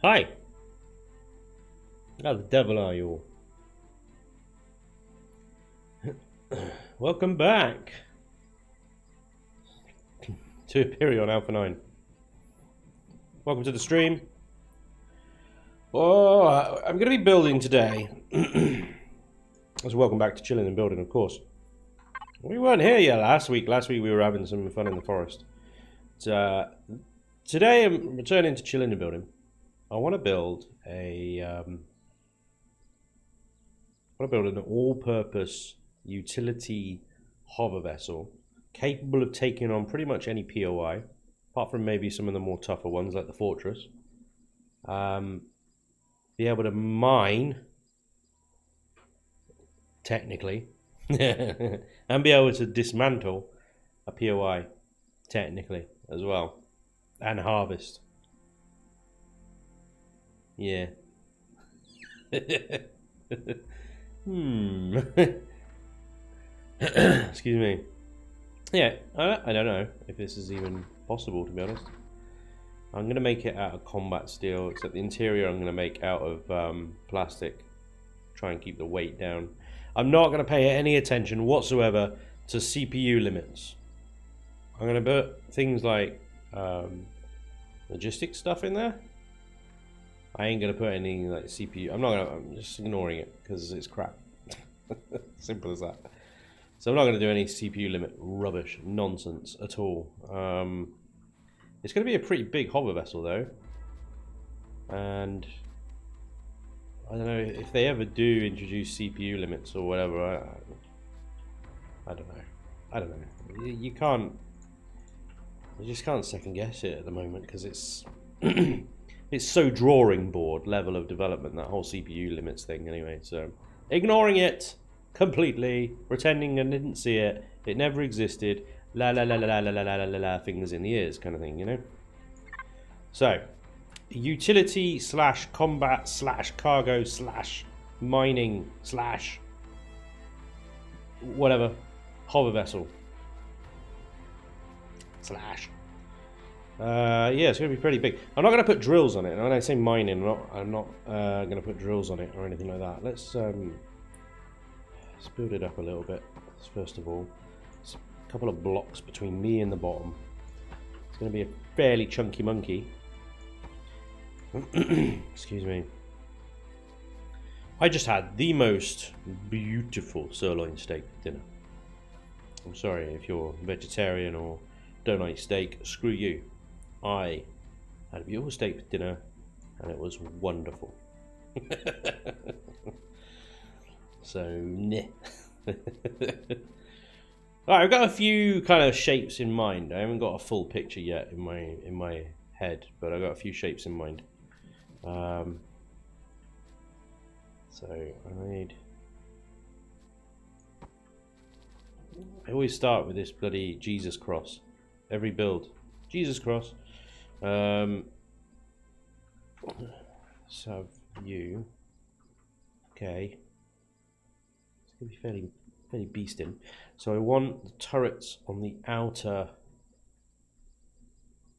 Hi. How the devil are you all? Welcome back to Imperial Alpha 9. Welcome to the stream. Oh, I'm going to be building today. So welcome back to Chillin and Building, of course. We weren't here yet last week. Last week we were having some fun in the forest. Today I'm returning to Chillin and Building. I want to build an all-purpose utility hover vessel capable of taking on pretty much any POI, apart from maybe some of the more tougher ones like the fortress. Be able to mine, technically, and be able to dismantle a POI, technically, as well, and harvest. Yeah. Excuse me. Yeah, I don't know if this is even possible, to be honest. I'm going to make it out of combat steel, except the interior I'm going to make out of plastic. Try and keep the weight down. I'm not going to pay any attention whatsoever to CPU limits. I'm going to put things like logistics stuff in there. I ain't going to put any like CPU. I'm just ignoring it because it's crap. Simple as that. So I'm not going to do any CPU limit rubbish nonsense at all. It's going to be a pretty big hover vessel though, and I don't know if they ever do introduce CPU limits or whatever. I don't know. I don't know. You just can't second guess it at the moment because it's it's so drawing board level of development, that whole CPU limits thing. Anyway, so ignoring it completely, pretending I didn't see it, it never existed, la la la la la la la la la, fingers in the ears kind of thing, you know. So, utility slash combat slash cargo slash mining slash whatever hover vessel slash. Yeah, it's going to be pretty big. I'm not going to put drills on it. And when I say mining, I'm not going to put drills on it or anything like that. Let's build it up a little bit. First of all, it's a couple of blocks between me and the bottom. It's going to be a fairly chunky monkey. Excuse me. I just had the most beautiful sirloin steak for dinner. I'm sorry if you're vegetarian or don't like steak, screw you. I had a beautiful steak for dinner and it was wonderful. So, nah. Alright, I've got a few kind of shapes in mind. I haven't got a full picture yet in my head, but I've got a few shapes in mind. So I always start with this bloody Jesus cross. Every build. Jesus cross. So you. Okay. It's gonna be fairly beastin'. So I want the turrets on the outer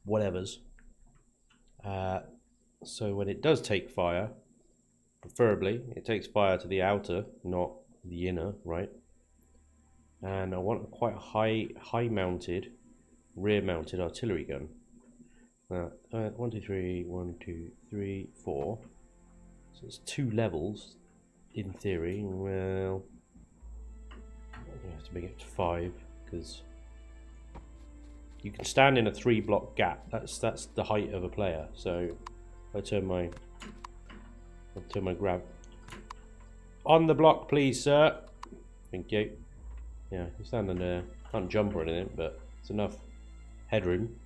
whatevers. So when it does take fire, preferably it takes fire to the outer, not the inner, right? And I want quite a high mounted, rear mounted artillery gun. 1, 2, 3, 1, 2, 3, 4. So it's 2 levels in theory. Well, you have to make it to 5 because you can stand in a 3-block gap. That's the height of a player. So I turn my grab on the block, please, sir. Thank you. Yeah, you stand on there. Can't jump or anything, but it's enough headroom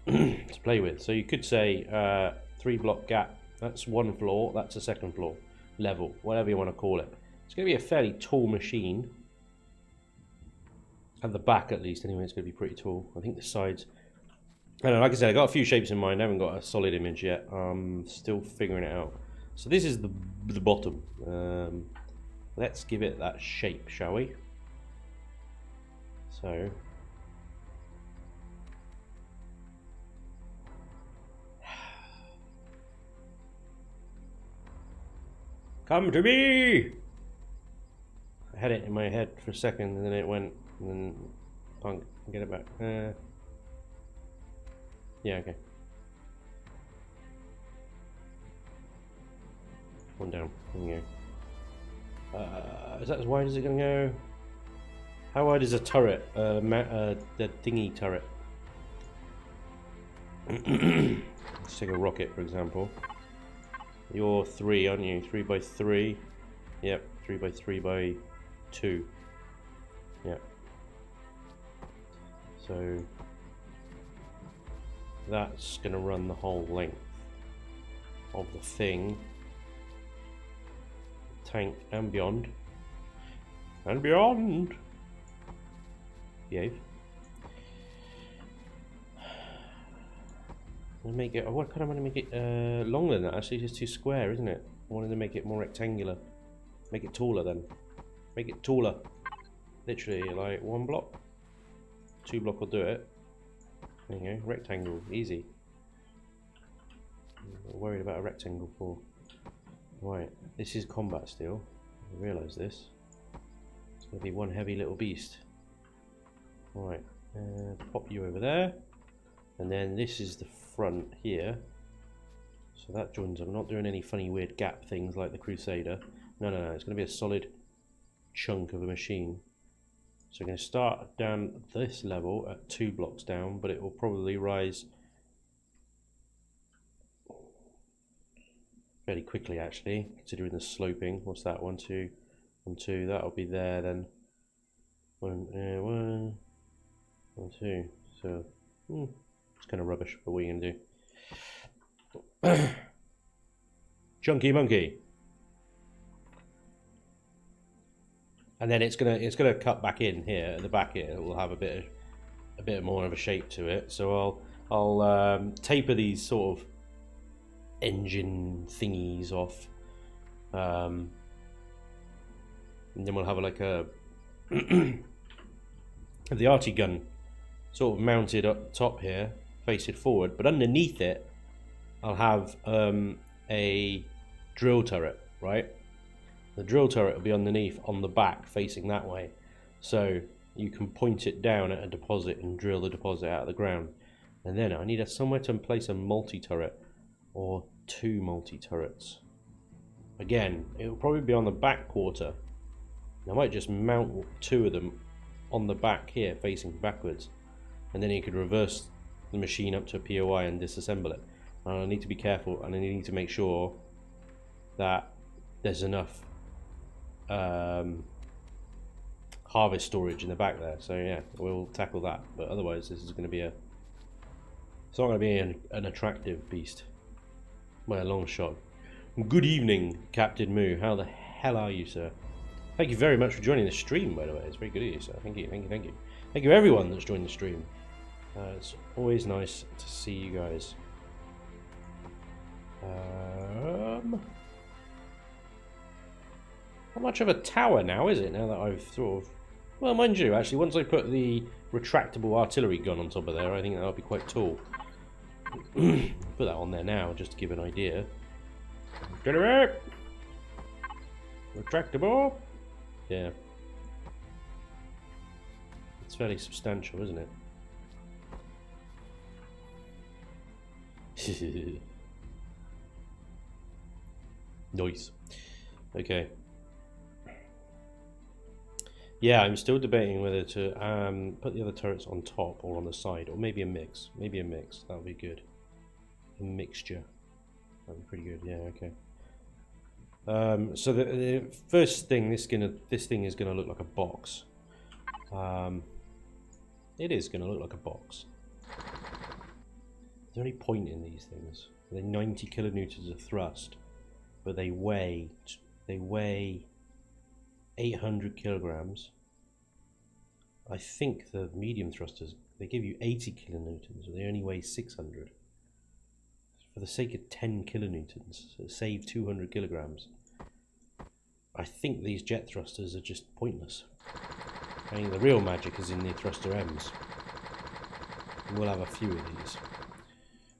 to play with. So you could say 3-block gap. That's 1 floor. That's a 2nd floor level, whatever you want to call it. It's going to be a fairly tall machine. At the back, at least, anyway, it's going to be pretty tall. I think the sides. I don't know, like I said, I got a few shapes in mind. I haven't got a solid image yet. I'm still figuring it out. So this is the bottom. Let's give it that shape, shall we? So Come to me! I had it in my head for a second and then it went, and then can't get it back. Yeah, okay. One down. There we go. Is that as wide as it gonna go? How wide is a turret? The thingy turret. Let's take a rocket, for example. You're 3, aren't you? 3 by 3. Yep, 3 by 3 by 2. Yep. So that's gonna run the whole length of the thing. Tank and beyond. And beyond! Behave. Make it. What kind of want to make it longer than that? Actually, it's just too square, isn't it? I wanted to make it more rectangular. Make it taller then. Make it taller. Literally, like 1 block. 2 block will do it. There you go. Rectangle. Easy. I'm worried about a rectangle for. Right. This is combat still. I realise this. It's going to be one heavy little beast. Right. Pop you over there. And then this is the front here, so that joins. I'm not doing any funny weird gap things like the Crusader. No, it's going to be a solid chunk of a machine. So I'm going to start down this level at 2 blocks down, but it will probably rise fairly quickly actually, considering the sloping. What's that? 1, 2, 1, 2. That'll be there then. 1, 2. So. It's kind of rubbish, but what are you going to do? Chunky monkey. And then it's gonna cut back in here at the back. It will have a bit more of a shape to it. So I'll taper these sort of engine thingies off, and then we'll have like a the arty gun sort of mounted up top here, facing forward, but underneath it I'll have a drill turret, right? The drill turret will be underneath on the back facing that way, so you can point it down at a deposit and drill the deposit out of the ground. And then I need somewhere to place a multi-turret or 2 multi-turrets. Again, it will probably be on the back quarter. I might just mount 2 of them on the back here facing backwards, and then you could reverse the machine up to a POI and disassemble it. And I need to be careful, and I need to make sure that there's enough harvest storage in the back there. So yeah, we'll tackle that, but otherwise this is going to be it's not going to be an attractive beast by a long shot. Good evening, Captain Moo. How the hell are you, sir? Thank you very much for joining the stream, by the way. It's very good of you, sir. Thank you. Thank you everyone that's joined the stream. It's always nice to see you guys. Not much of a tower now, is it? Now that I've sort of... Well, mind you, actually, once I put the retractable artillery gun on top of there, I think that'll be quite tall. Put that on there now, just to give an idea. Get it! Retractable! Yeah. It's fairly substantial, isn't it? Nice. Okay. Yeah, I'm still debating whether to put the other turrets on top or on the side, or maybe a mix. Maybe a mix. That would be good. A mixture. That would be pretty good. Yeah. Okay. So the first thing, this thing is gonna look like a box. It is gonna look like a box. Is there any point in these things? They're 90 kilonewtons of thrust, but they weigh 800 kilograms. I think the medium thrusters, they give you 80 kilonewtons, but they only weigh 600. For the sake of 10 kilonewtons, so save 200 kilograms. I think these jet thrusters are just pointless. I think the real magic is in the thruster M's. We'll have a few of these.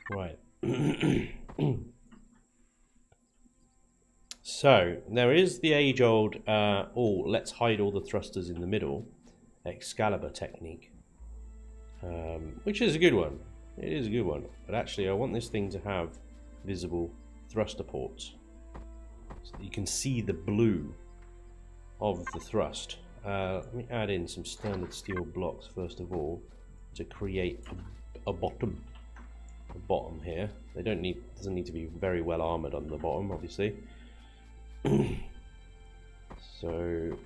Right. So there is the age-old, let's hide all the thrusters in the middle, Excalibur technique, which is a good one. It is a good one, but actually I want this thing to have visible thruster ports, so that you can see the blue of the thrust. Let me add in some standard steel blocks first of all to create a bottom here. They doesn't need to be very well armored on the bottom, obviously. So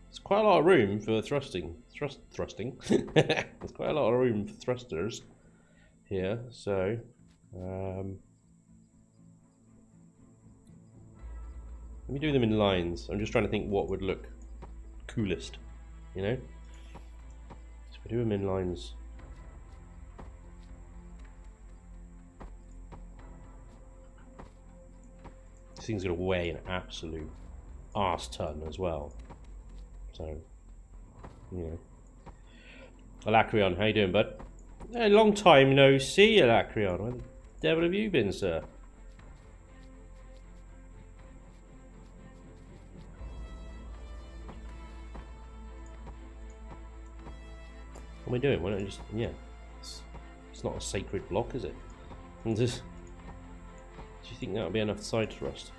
there's quite a lot of room for thrusting. There's quite a lot of room for thrusters here. So let me do them in lines. I'm just trying to think what would look coolest, you know. So we do them in lines. This thing's gonna weigh an absolute arse ton as well. So, you know. Alacrion, how you doing, bud? A long time no see, Alacrion. Where the devil have you been, sir? What am I doing? Why don't I just... Yeah. It's not a sacred block, is it? And just... Do you think that would be enough side thrust?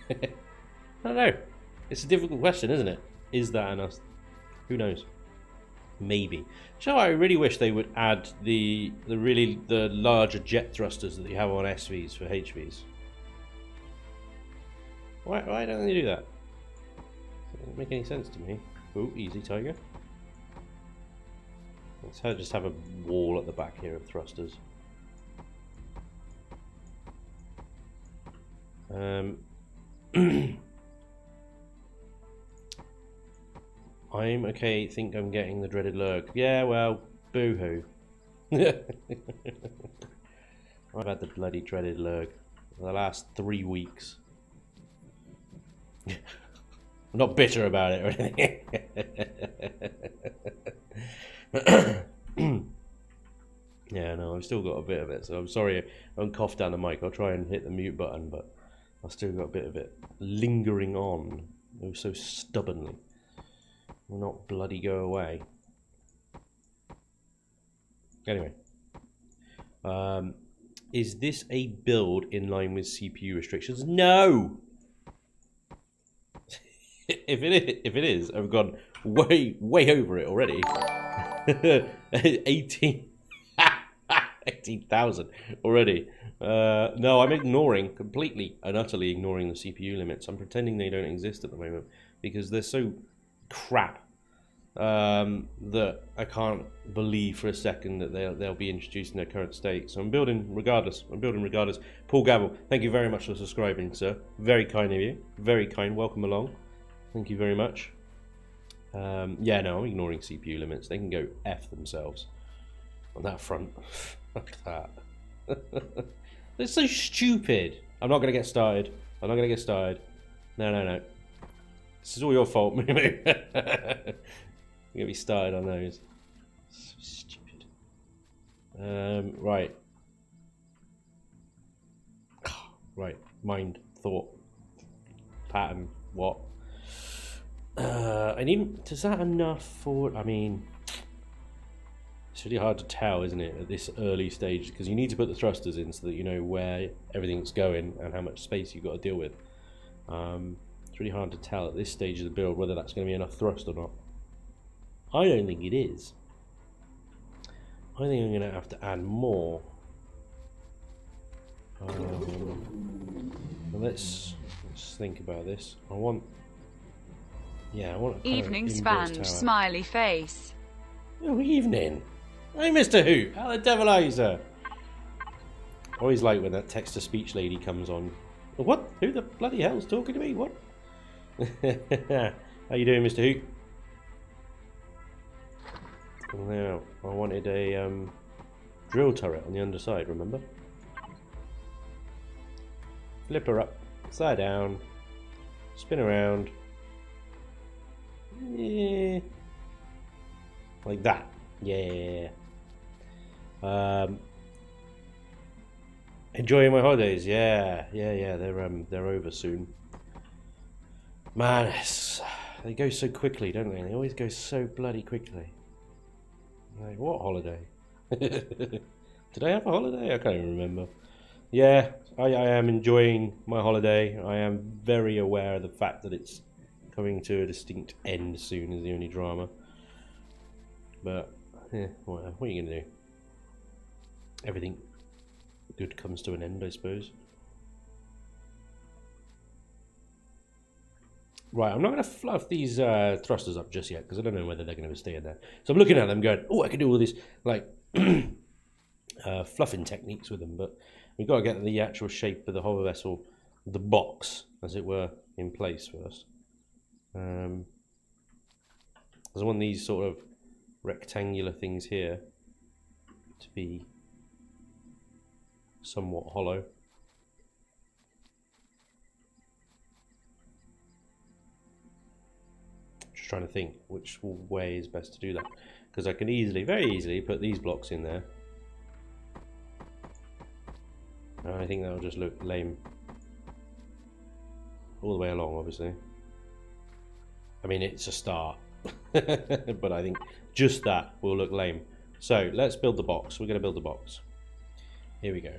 I don't know. It's a difficult question, isn't it? Is that enough? Who knows? Maybe. So I really wish they would add the larger jet thrusters that you have on SVs for HVs. Why don't they do that? It doesn't make any sense to me. Oh, easy, Tiger. Let's just have a wall at the back here of thrusters. I'm okay, think I'm getting the dreaded lurg. Yeah, well, boo-hoo. I've had the bloody dreaded lurg for the last 3 weeks. I'm not bitter about it or anything. Yeah, no, I've still got a bit of it, so I'm sorry I don't cough down the mic. I'll try and hit the mute button, but I've still got a bit of it lingering on oh so stubbornly. Will not bloody go away. Anyway, is this a build in line with CPU restrictions? No. if it is, I've gone way over it already. 18,000 already. No, I'm completely and utterly ignoring the CPU limits. I'm pretending they don't exist at the moment because they're so crap that I can't believe for a second that they'll be introduced in their current state. So I'm building regardless. Paul Gabble, thank you very much for subscribing, sir. Very kind of you. Very kind. Welcome along. Thank you very much. Yeah, no, I'm ignoring CPU limits. They can go F themselves on that front. Fuck that. They're so stupid. I'm not going to get started. No. This is all your fault. You're going to be started on those. So stupid. Right. Right. Mind, thought, pattern, what? I need... Is that enough for... I mean... It's really hard to tell, isn't it, at this early stage, because you need to put the thrusters in so that you know where everything's going and how much space you've got to deal with. It's really hard to tell at this stage of the build whether that's going to be enough thrust or not. I don't think it is. I think I'm going to have to add more. Let's think about this. I want a evening Spanj, smiley face. Oh, evening. Hey, Mr. Who? How the devil are you, sir? I always like when that text-to-speech lady comes on. What? Who the bloody hell's talking to me? What? How you doing, Mr. Who? Now, I wanted a drill turret on the underside, remember? Flip her up, side down, spin around. Yeah. Like that. Yeah. Enjoying my holidays, yeah. They're over soon. Man, they go so quickly, don't they? They always go so bloody quickly. Like, what holiday? Did I have a holiday? I can't even remember. Yeah, I am enjoying my holiday. I am very aware of the fact that it's coming to a distinct end soon is the only drama. But, yeah, whatever. What are you going to do? Everything good comes to an end, I suppose. Right, I'm not going to fluff these thrusters up just yet because I don't know whether they're going to stay in there. So I'm looking at them going, oh, I can do all this, like, fluffing techniques with them, but we've got to get the actual shape of the whole vessel, the box, as it were, in place first. I want these sort of rectangular things here to be somewhat hollow. Just trying to think which way is best to do that, because I can easily, very easily, put these blocks in there. And I think that'll just look lame all the way along, obviously. I mean, it's a start, but I think just that will look lame. So let's build the box. We're going to build the box. Here we go.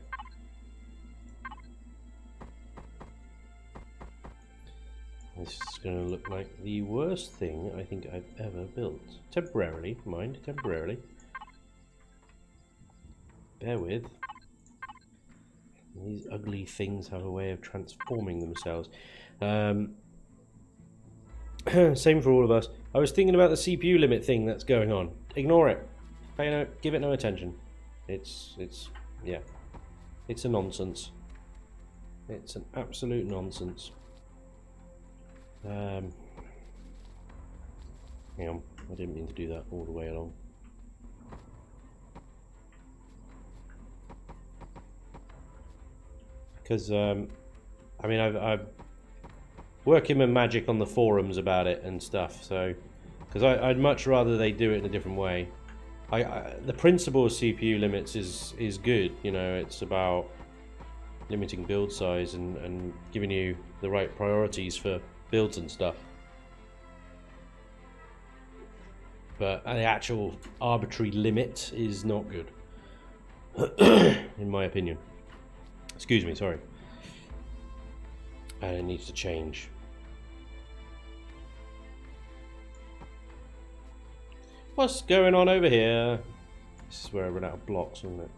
This is going to look like the worst thing I think I've ever built. Temporarily, mind, temporarily. Bear with. These ugly things have a way of transforming themselves. Same for all of us. I was thinking about the CPU limit thing that's going on. Ignore it. Give it no attention. It's a nonsense. It's an absolute nonsense. Hang on, I didn't mean to do that all the way along. Because I mean, I've working with magic on the forums about it and stuff. So, because I'd much rather they do it in a different way. The principle of CPU limits is good. You know, it's about limiting build size and giving you the right priorities for builds and stuff. But the actual arbitrary limit is not good, in my opinion. Excuse me, sorry. And it needs to change. What's going on over here? This is where I run out of blocks, isn't it?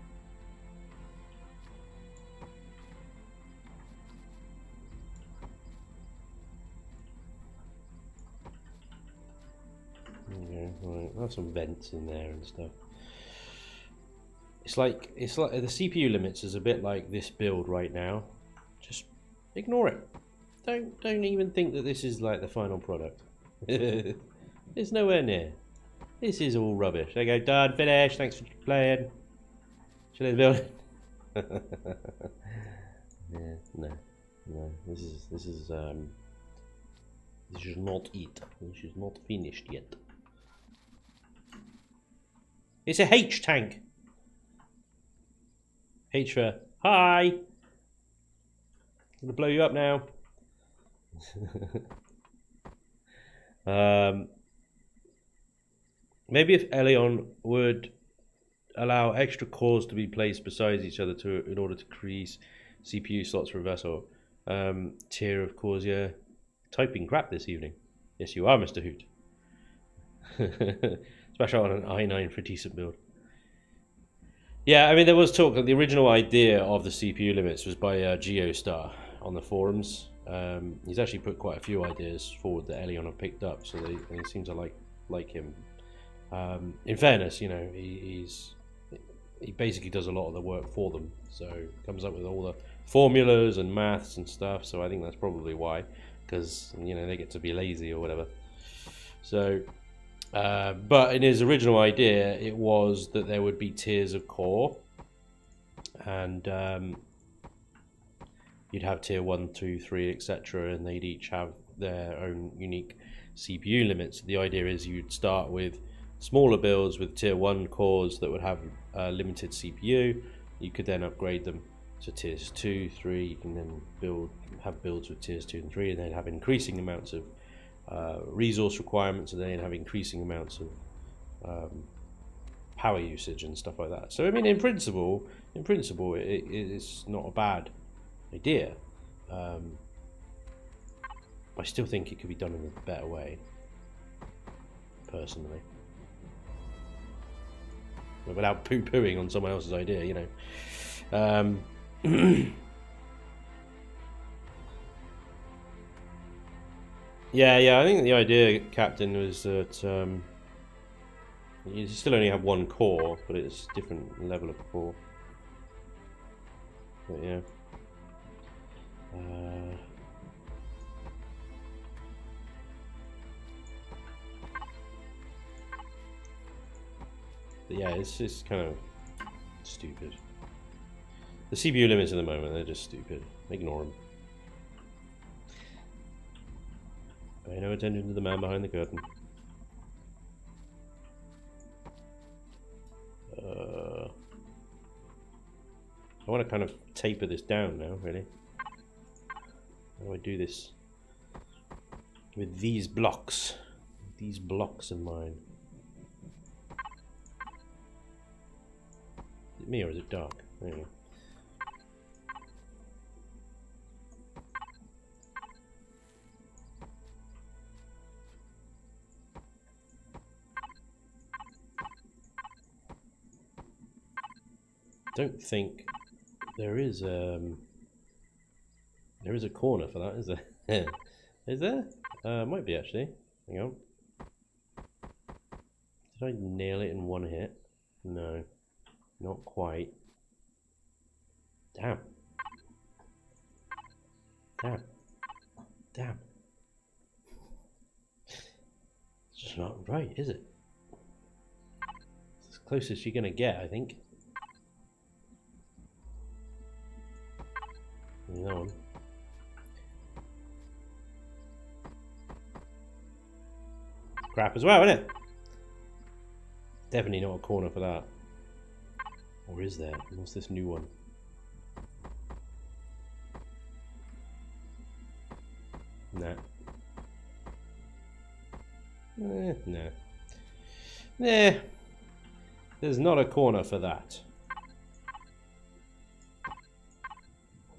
Okay, right. There's some vents in there and stuff. It's like the CPU limits is a bit like this build right now. Just ignore it. Don't even think that this is like the final product. It's nowhere near. This is all rubbish. There you go, done, finished. Thanks for playing. Chillin building. Yeah, no. This is not it. This is not finished yet. It's a H tank. H for hi. I'm gonna blow you up now. Maybe if Elion would allow extra cores to be placed beside each other in order to increase CPU slots for a vessel. Tier of cores, yeah. Typing crap this evening. Yes, you are, Mr. Hoot. Especially on an i9 for a decent build. Yeah, I mean, there was talk that the original idea of the CPU limits was by Geostar on the forums. He's actually put quite a few ideas forward that Elion have picked up, so they seem to like him. In fairness, you know, he basically does a lot of the work for them, so comes up with all the formulas and maths and stuff. So I think that's probably why, because you know they get to be lazy or whatever. So, but in his original idea, it was that there would be tiers of core, and you'd have tier 1, 2, 3, etc., and they'd each have their own unique CPU limits. The idea is you'd start with smaller builds with tier 1 cores that would have limited CPU. You could then upgrade them So tiers 2, 3, you can then have builds with tiers 2 and 3, and then have increasing amounts of resource requirements, and then have increasing amounts of power usage and stuff like that. So I mean, in principle, it's not a bad idea. I still think it could be done in a better way, personally, without poo-pooing on someone else's idea, you know. Yeah, I think the idea, Captain, was that you still only have one core, but it's a different level of core. But yeah. But yeah, it's just kind of stupid. The CPU limits at the moment, they're just stupid. Ignore them. Pay no attention to the man behind the curtain. I want to kind of taper this down now, really. How do I do this? With these blocks. These blocks of mine. Is it me or is it dark? There you go. Don't think there is a corner for that, is there? Is there? Might be actually. Hang on. Did I nail it in one hit? No, not quite. Damn. It's just not right, is it? It's as close as you're gonna get, I think. That one. Crap as well, isn't it? Definitely not a corner for that. Or is there? What's this new one? Nah. No. Nah. There's not a corner for that.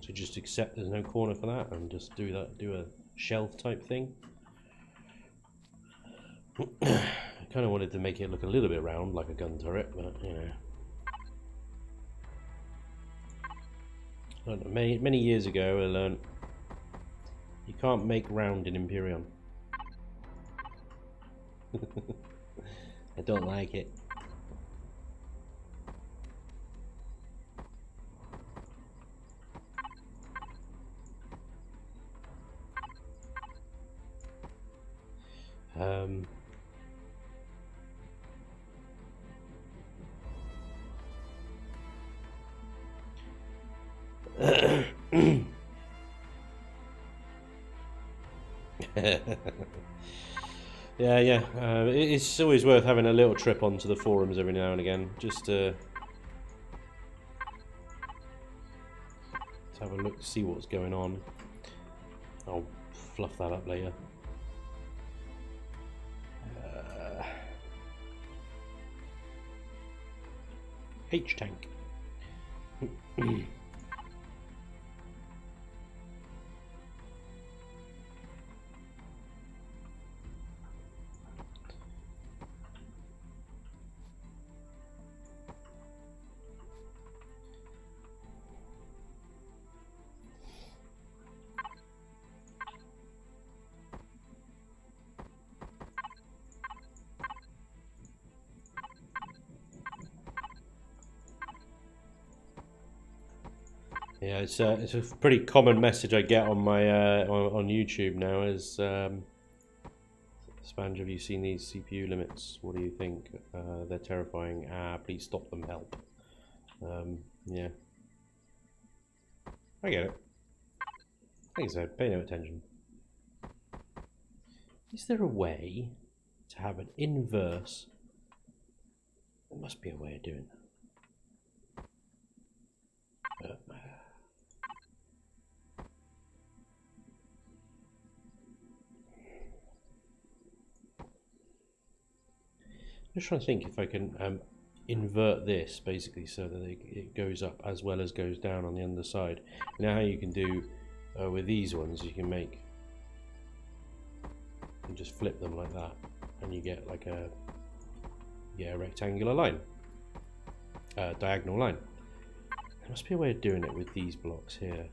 So just accept there's no corner for that and just do a shelf type thing. I kind of wanted to make it look a little bit round like a gun turret, but you know. I don't know, many years ago I learned you can't make round in Imperion. I don't like it. Yeah. It's always worth having a little trip onto the forums every now and again, just to have a look, see what's going on. I'll fluff that up later. H-tank. Yeah, it's a pretty common message I get on my on YouTube now. Is Spanj, have you seen these CPU limits? What do you think? They're terrifying. Please stop them. Help. Yeah, I get it. I think so. Pay no attention. Is there a way to have an inverse? There must be a way of doing that. just trying to think if I can invert this basically so that it goes up as well as goes down on the underside. You know how you can do with these ones, you can make, and just flip them like that, and you get like a rectangular line, diagonal line. There must be a way of doing it with these blocks here.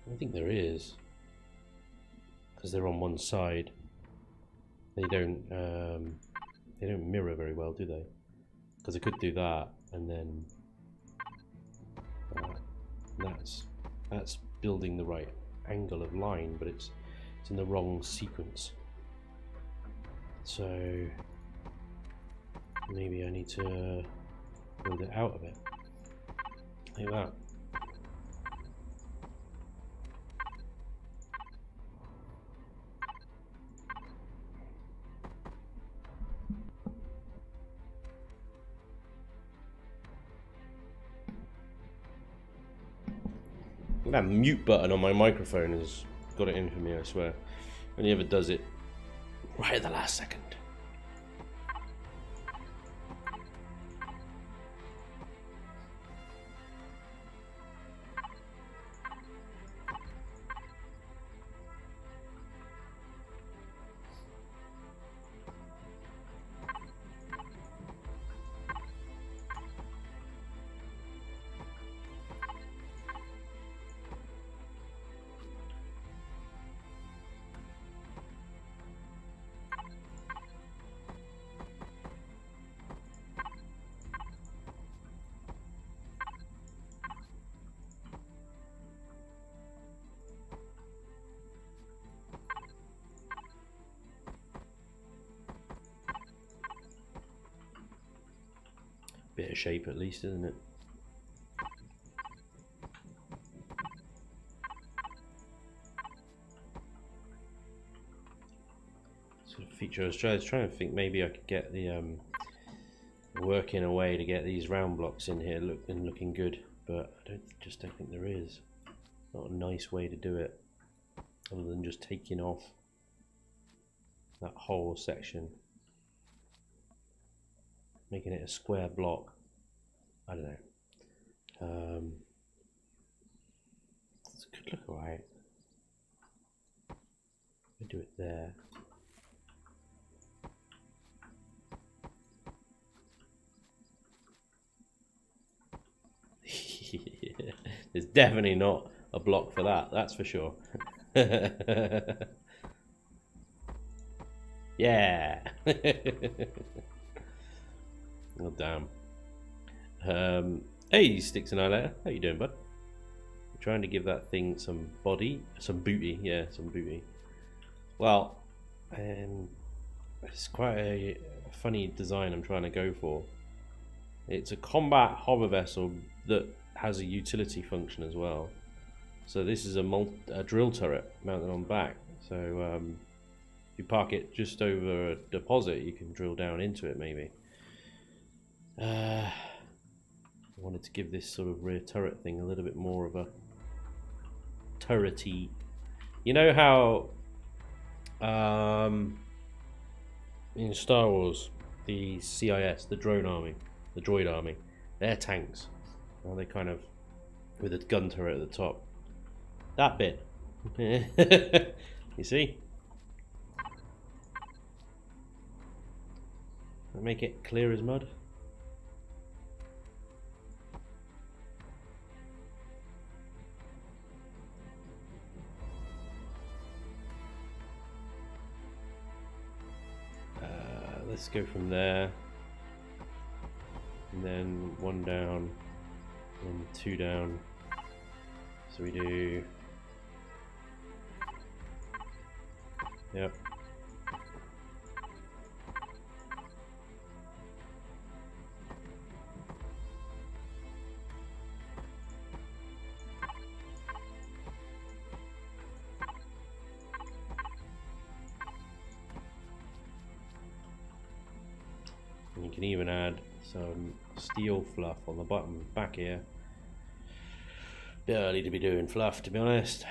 I think there is, because they're on one side. They don't mirror very well, do they? Because I could do that, and then that's building the right angle of line, but it's in the wrong sequence. So maybe I need to build it out a bit, like that. That mute button on my microphone has got it in for me, I swear. Only ever does it right at the last second. Bit of shape at least, isn't it? Sort of feature. I was trying to think maybe I could get the work in a way to get these round blocks in here looking good, but I just don't think there is. Not a nice way to do it, other than just taking off that whole section, making it a square block. I don't know. It could look alright. We do it there. There's definitely not a block for that, that's for sure. Yeah. Oh damn. Hey Sticks and Eyeliner, how you doing, bud? I'm trying to give that thing some body, some booty, yeah, some booty. Well, it's quite a funny design I'm trying to go for. It's a combat hover vessel that has a utility function as well. So this is a drill turret mounted on back. So if you park it just over a deposit, you can drill down into it maybe. I wanted to give this sort of rear turret thing a little bit more of a turrety. You know how in Star Wars the CIS, the drone army, the droid army, they're tanks. Well, they kind of with a gun turret at the top. That bit. You see? Make it clear as mud. Let's go from there, and then one down, and two down. So we do, yep. You can even add some steel fluff on the bottom back here. Bit early to be doing fluff, to be honest.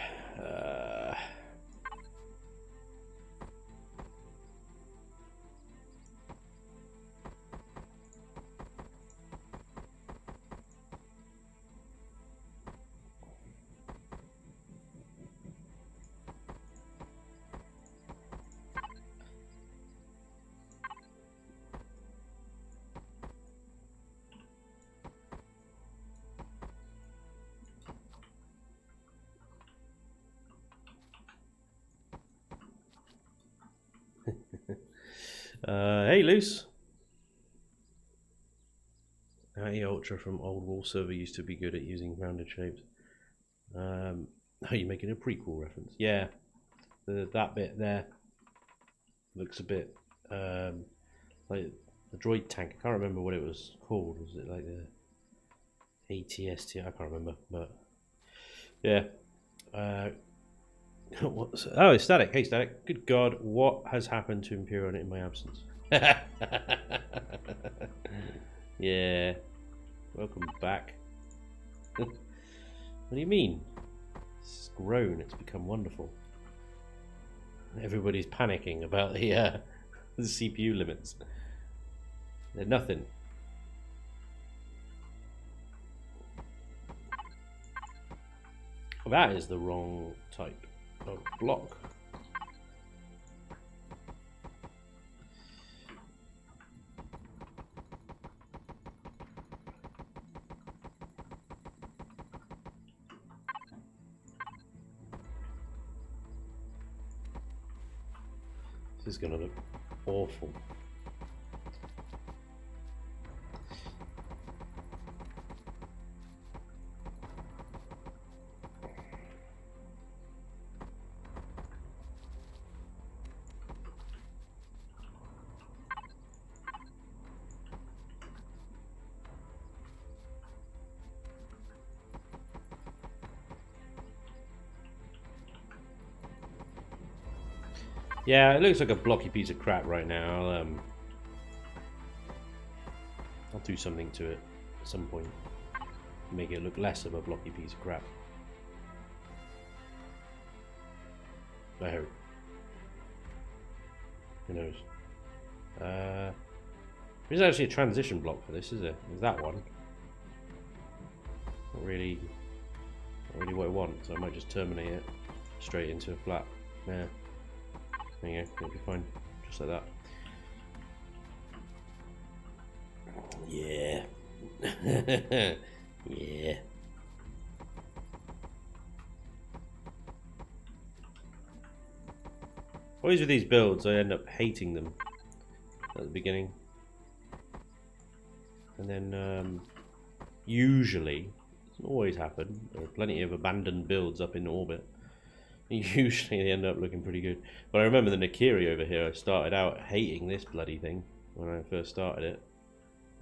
Hey, Luce. Natty Ultra from Old Wall Server used to be good at using rounded shapes. Oh, you're making a prequel reference? Yeah, that bit there looks a bit like the droid tank. I can't remember what it was called. Was it like the ATST? I can't remember, but yeah. What's, oh, it's Static. Hey, Static. Good God, what has happened to Imperial in my absence? Yeah. Welcome back. What do you mean? It's grown. It's become wonderful. Everybody's panicking about the CPU limits. They're nothing. That is the wrong type of block. This is going to look awful. Yeah, it looks like a blocky piece of crap right now. I'll do something to it at some point. Make it look less of a blocky piece of crap. I hope. Who knows? There's actually a transition block for this, is there? There's that one. Not really what I want, so I might just terminate it straight into a flat. Yeah. There you go, it'll be fine. Just like that. Yeah. Yeah. Always with these builds, I end up hating them at the beginning. And then, usually, it doesn't always happen, there are plenty of abandoned builds up in orbit. Usually they end up looking pretty good. But I remember the Nakiri over here, I started out hating this bloody thing when I first started it.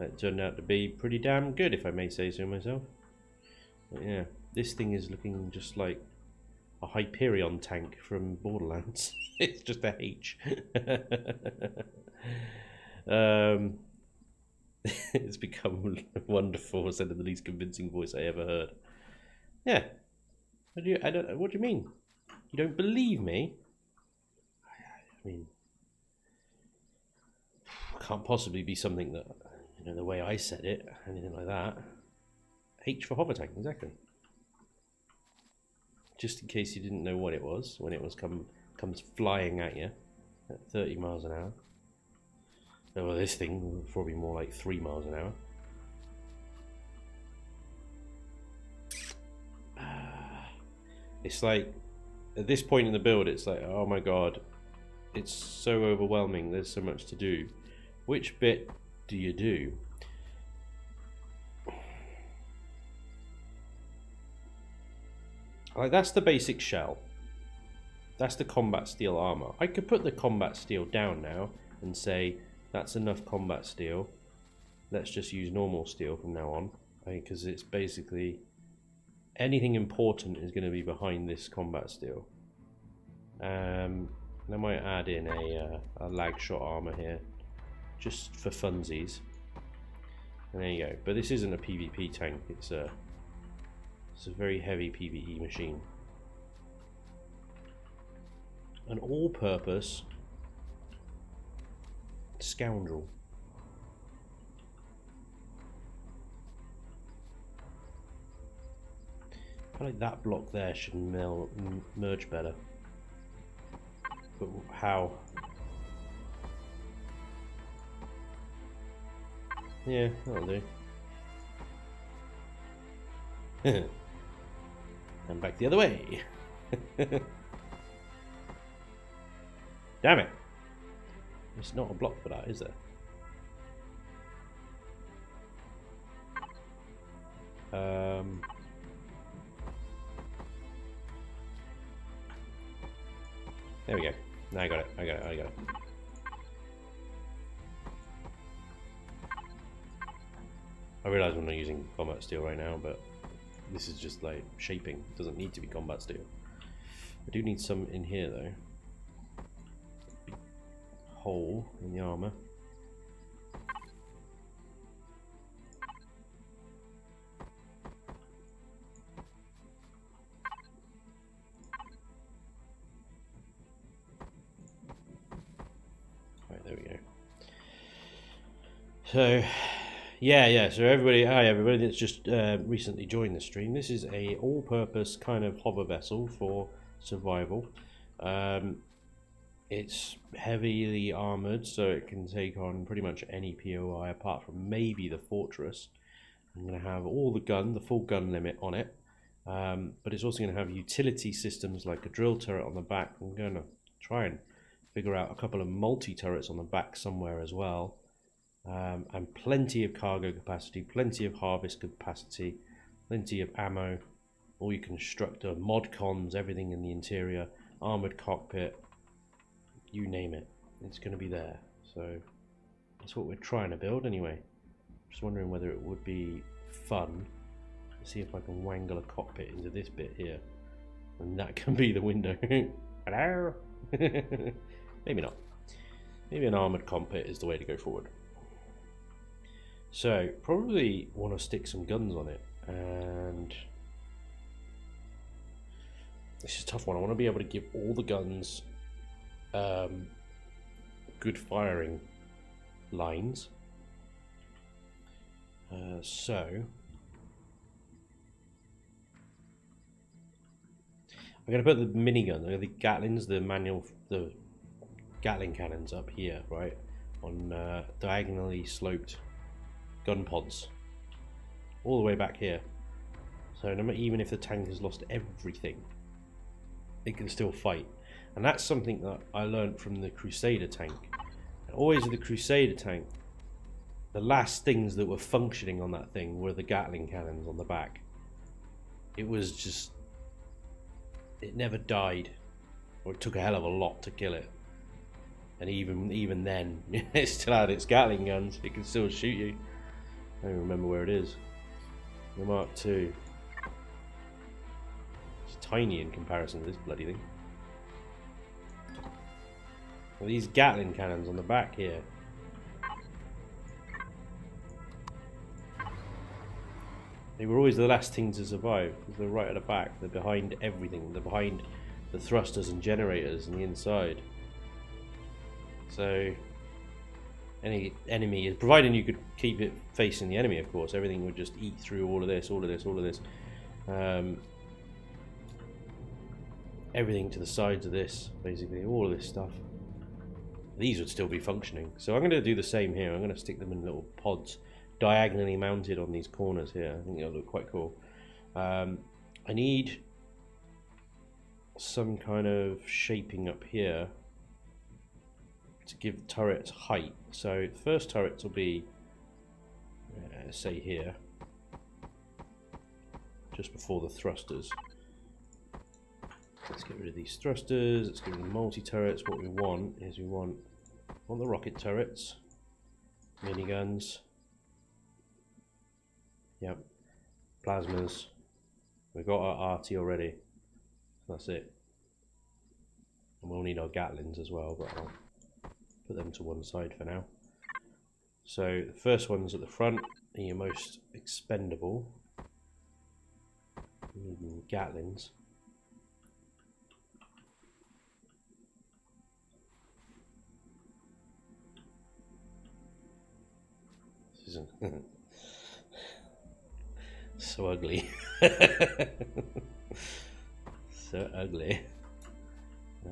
It turned out to be pretty damn good, if I may say so myself. But yeah, this thing is looking just like a Hyperion tank from Borderlands. It's just a H. It's become wonderful, said in the least convincing voice I ever heard. Yeah. What do you mean? You don't believe me? I mean, can't possibly be something that, you know, the way I said it, anything like that. H for hover tank, exactly. Just in case you didn't know what it was when it was comes flying at you at 30 miles an hour. Oh, well, this thing was probably more like 3 miles an hour. It's like, at this point in the build, it's like, oh my god, it's so overwhelming, there's so much to do. Which bit do you do? Like, that's the basic shell. That's the combat steel armor. I could put the combat steel down now and say, that's enough combat steel. Let's just use normal steel from now on. Because it's basically... anything important is going to be behind this combat steel. I might add in a lag shot armor here, just for funsies. And there you go. But this isn't a PvP tank. It's a very heavy PvE machine. An all-purpose scoundrel. I feel like that block there should merge better. But how? Yeah, that'll do. And back the other way. Damn it! There's not a block for that, is there? There we go. Now I got it. I got it. I got it. I realise I'm not using combat steel right now, but this is just like shaping. It doesn't need to be combat steel. I do need some in here though. Big hole in the armour. Right, there we go. So yeah, so everybody, hi everybody that's just recently joined the stream. This is a all-purpose kind of hover vessel for survival. It's heavily armoured, so it can take on pretty much any POI apart from maybe the fortress. I'm going to have all the gun, the full gun limit on it, but it's also going to have utility systems like a drill turret on the back. I'm going to try and figure out a couple of multi-turrets on the back somewhere as well. And plenty of cargo capacity, plenty of harvest capacity, plenty of ammo, all your constructor, mod cons, everything in the interior, armoured cockpit, you name it, it's going to be there. So that's what we're trying to build anyway. Just wondering whether it would be fun to see if I can wangle a cockpit into this bit here, and that can be the window. Hello? Maybe not. Maybe an armoured cockpit is the way to go forward. So, probably want to stick some guns on it, and this is a tough one. I want to be able to give all the guns good firing lines. So, I'm going to put the minigun, the Gatlings, the Gatling cannons up here, right, on diagonally sloped gun pods all the way back here, so even if the tank has lost everything, it can still fight. And that's something that I learned from the Crusader tank. Always with the Crusader tank, the last things that were functioning on that thing were the Gatling cannons on the back. It was just, it never died, or it took a hell of a lot to kill it. And even then, it still had its Gatling guns. It can still shoot you. I don't remember where it is. The Mark II. It's tiny in comparison to this bloody thing. Well, these Gatling cannons on the back here. They were always the last thing to survive, because they're right at the back. They're behind everything. They're behind the thrusters and generators and the inside. So any enemy, providing you could keep it facing the enemy, of course, everything would just eat through all of this, all of this, all of this. Everything to the sides of this, basically, all of this stuff. These would still be functioning. So I'm going to do the same here. I'm going to stick them in little pods, diagonally mounted on these corners here. I think it'll look quite cool. I need some kind of shaping up here to give turrets height. So the first turrets will be, say here, just before the thrusters. Let's get rid of these thrusters, let's get rid of the multi-turrets. What we want is we want the rocket turrets, miniguns, yep, plasmas. We've got our RT already, that's it. And we'll need our Gatlings as well, but I'll put them to one side for now. So the first ones at the front are your most expendable. Gatlins. This isn't so ugly. So ugly.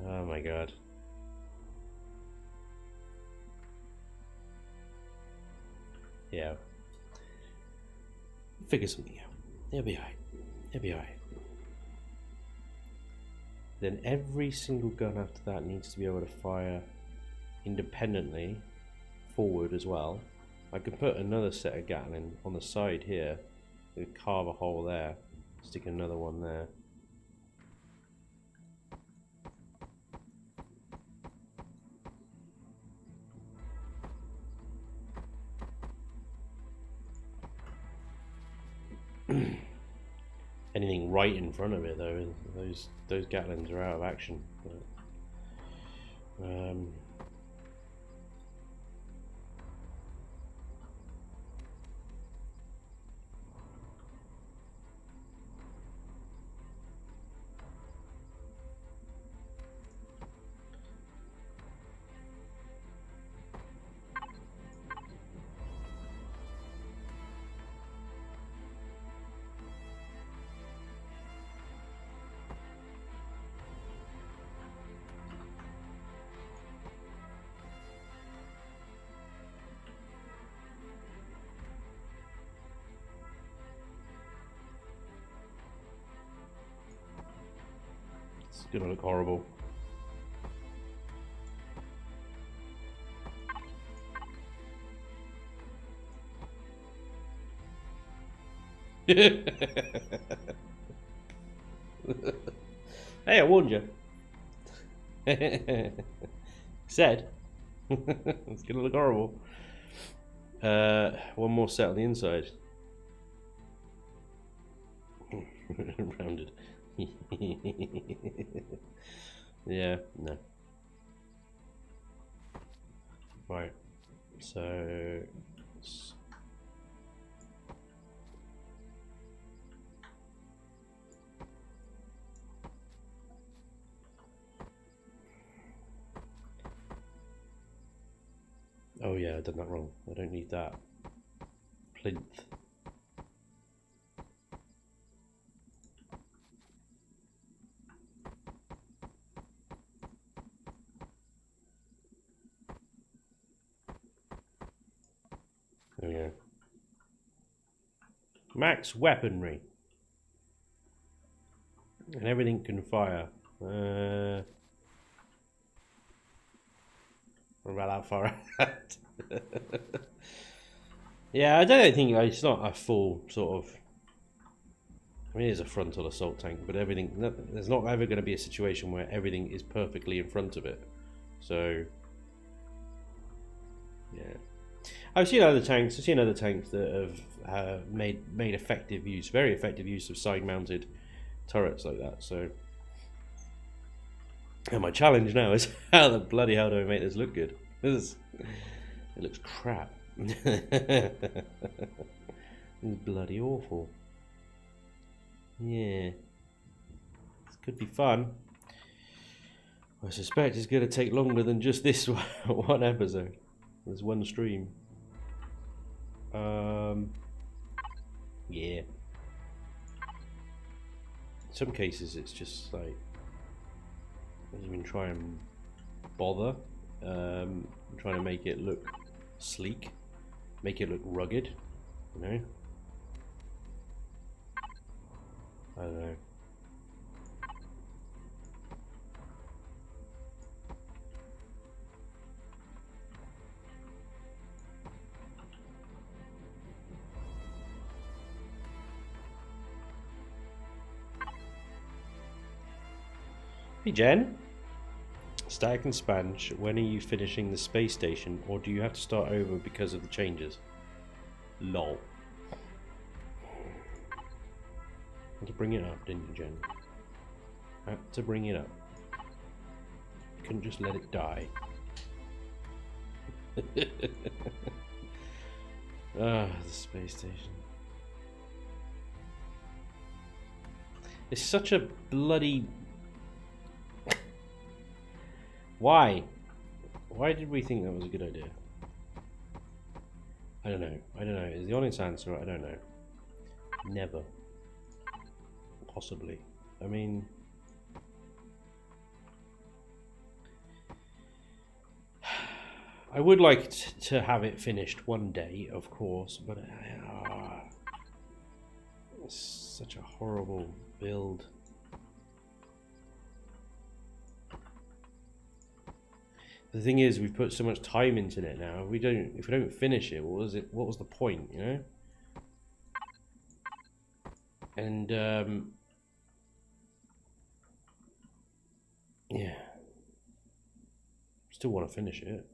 Oh my god. Yeah. Figure something out. It'll be alright. It'll be alright. Then every single gun after that needs to be able to fire independently forward as well. I could put another set of Gatling on the side here. Carve a hole there. Stick another one there. Anything right in front of it though, those Gatlings are out of action. But, it's gonna look horrible. Hey, I warned you. Said. It's gonna look horrible. One more set on the inside. Rounded. Yeah, no. Right. So. Oh yeah, I've done that wrong. I don't need that. Plinth. There we go. Max weaponry. And everything can fire. What about that far out? Yeah, I don't think it's not a full sort of. I mean, it is a frontal assault tank, but everything. There's not ever going to be a situation where everything is perfectly in front of it. So, yeah, I've seen other tanks. I've seen other tanks that have made effective use, very effective use of side-mounted turrets like that. So. And my challenge now is how the bloody hell do I make this look good? It looks crap. It's bloody awful. Yeah. This could be fun. I suspect it's going to take longer than just this one episode. There's one stream. Yeah. In some cases it's just like doesn't even try and bother. I'm trying to make it look sleek, make it look rugged, you know. I don't know. Hey Jen, Static and Spanj, when are you finishing the space station, or do you have to start over because of the changes? Lol. Had to bring it up, didn't you, Jen? Had to bring it up. You couldn't just let it die. Ah, the space station. It's such a bloody... Why? Why did we think that was a good idea? I don't know. I don't know. Is the honest answer? I don't know. Never. Possibly. I mean... I would like to have it finished one day, of course, but it's such a horrible build. The thing is, we've put so much time into it now. If we don't finish it, what was the point, you know? And yeah, still want to finish it.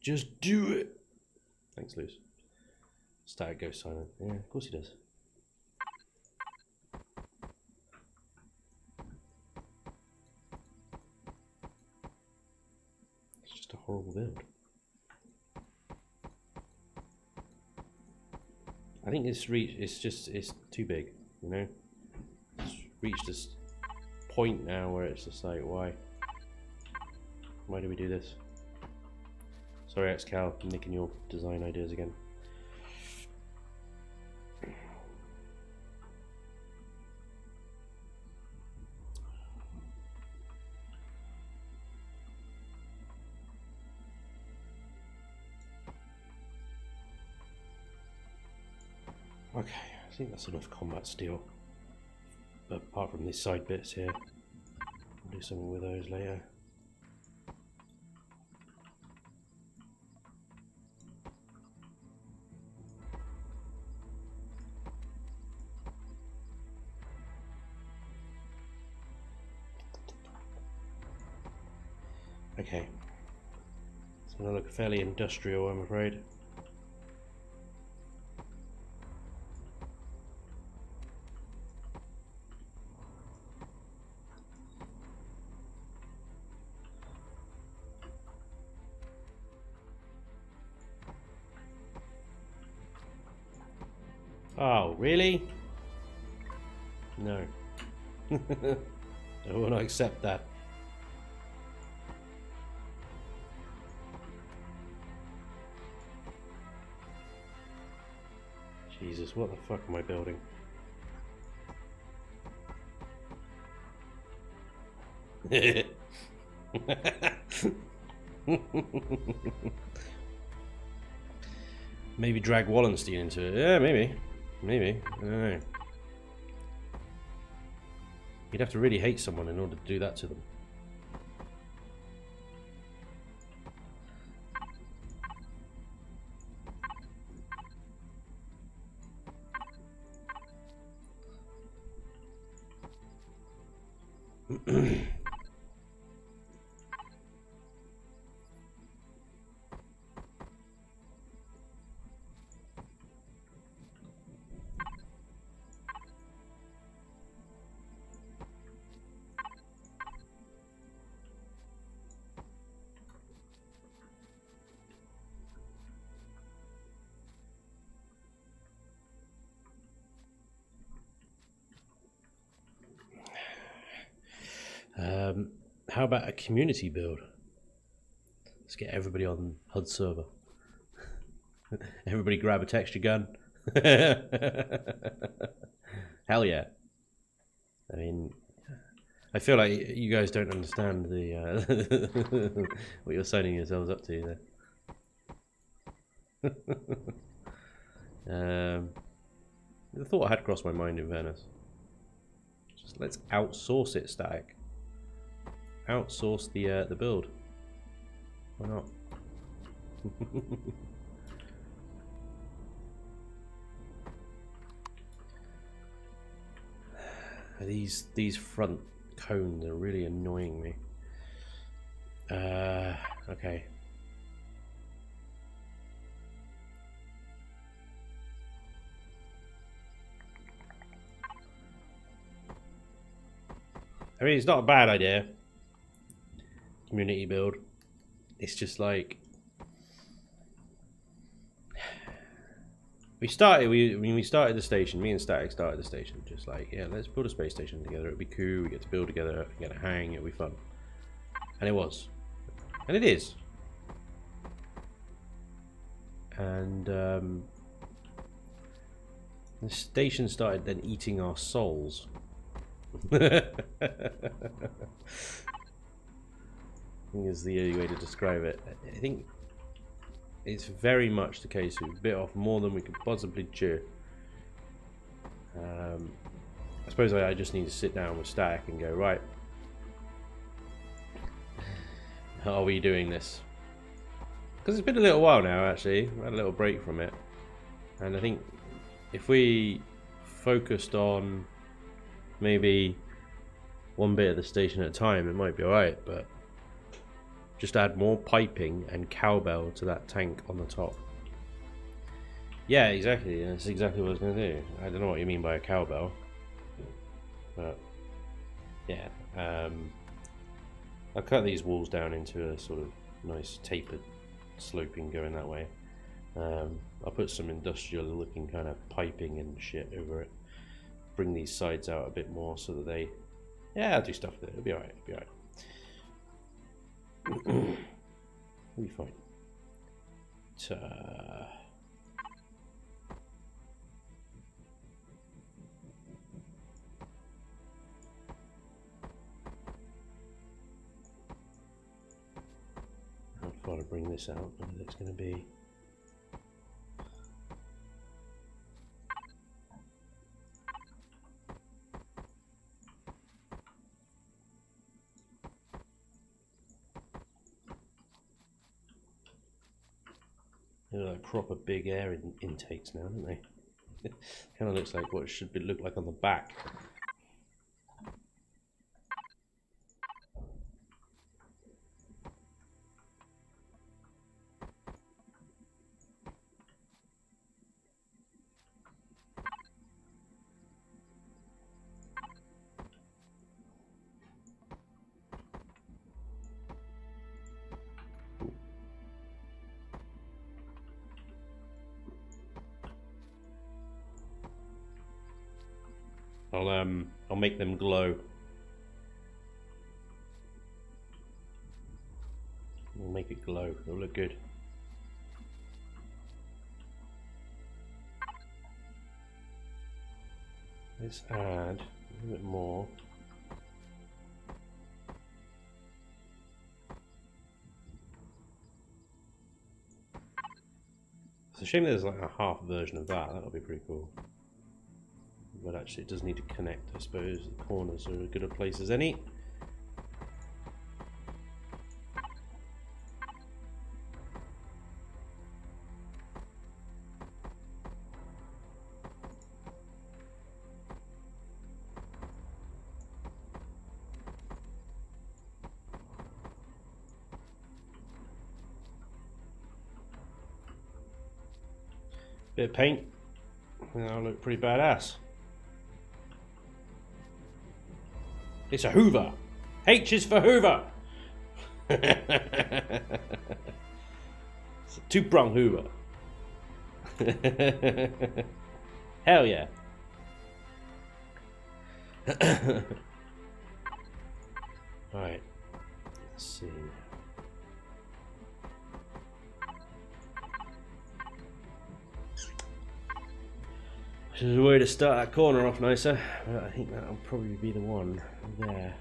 Just do it. Thanks, Luce. Static goes silent. Yeah, of course he does. It's just a horrible build. I think it's too big, you know? It's reached this point now where it's just like, why? Why do we do this? Sorry, XCal, I'm nicking your design ideas again. Okay, I think that's enough combat steel. But apart from these side bits here, I'll do something with those later. Okay, it's gonna look fairly industrial, I'm afraid. Oh, really? No. I will not accept that. Jesus, what the fuck am I building? Maybe drag Wallenstein into it. Yeah, maybe. Maybe. I don't know. You'd have to really hate someone in order to do that to them. How about a community build? Let's get everybody on HUD server. Everybody grab a texture gun. Hell yeah. I mean, I feel like you guys don't understand the what you're signing yourselves up to there. The thought had crossed my mind, in fairness. Just let's outsource it, Static. Outsource the build. Why not? These front cones are really annoying me. Okay. I mean, it's not a bad idea. Community build. It's just like We started the station. Me and Static started the station. Just like, yeah, let's build a space station together. It'd be cool. We get to build together. We get to hang. It'll be fun. And it was. And it is. And the station started then eating our souls. I think is the only way to describe it. I think it's very much the case we bit off more than we could possibly chew. I suppose I just need to sit down with Static and go, right, how are we doing this? Because it's been a little while now, actually. We had a little break from it. And I think if we focused on maybe one bit of the station at a time, it might be alright, but just add more piping and cowbell to that tank on the top. Yeah, exactly. That's exactly what I was going to do. I don't know what you mean by a cowbell. But, yeah. I'll cut these walls down into a sort of nice tapered sloping going that way. I'll put some industrial looking kind of piping and shit over it. Bring these sides out a bit more so that they... Yeah, I'll do stuff with it. It'll be alright. It'll be alright. It'll be fine. How far to bring this out? And it's going to be... They're like proper big air intakes now, don't they? Kind of looks like what it should look like on the back. I'll make them glow. We'll make it glow. It'll look good. Let's add a little bit more. It's a shame there's like a half version of that. That'll be pretty cool. But actually it does need to connect, I suppose. The corners are as good a place as any. Bit of paint, and that'll look pretty badass. It's a Hoover. H is for Hoover. It's a two-prong Hoover. Hell yeah. Alright. Let's see. There's a way to start that corner off nicer, but I think that'll probably be the one there.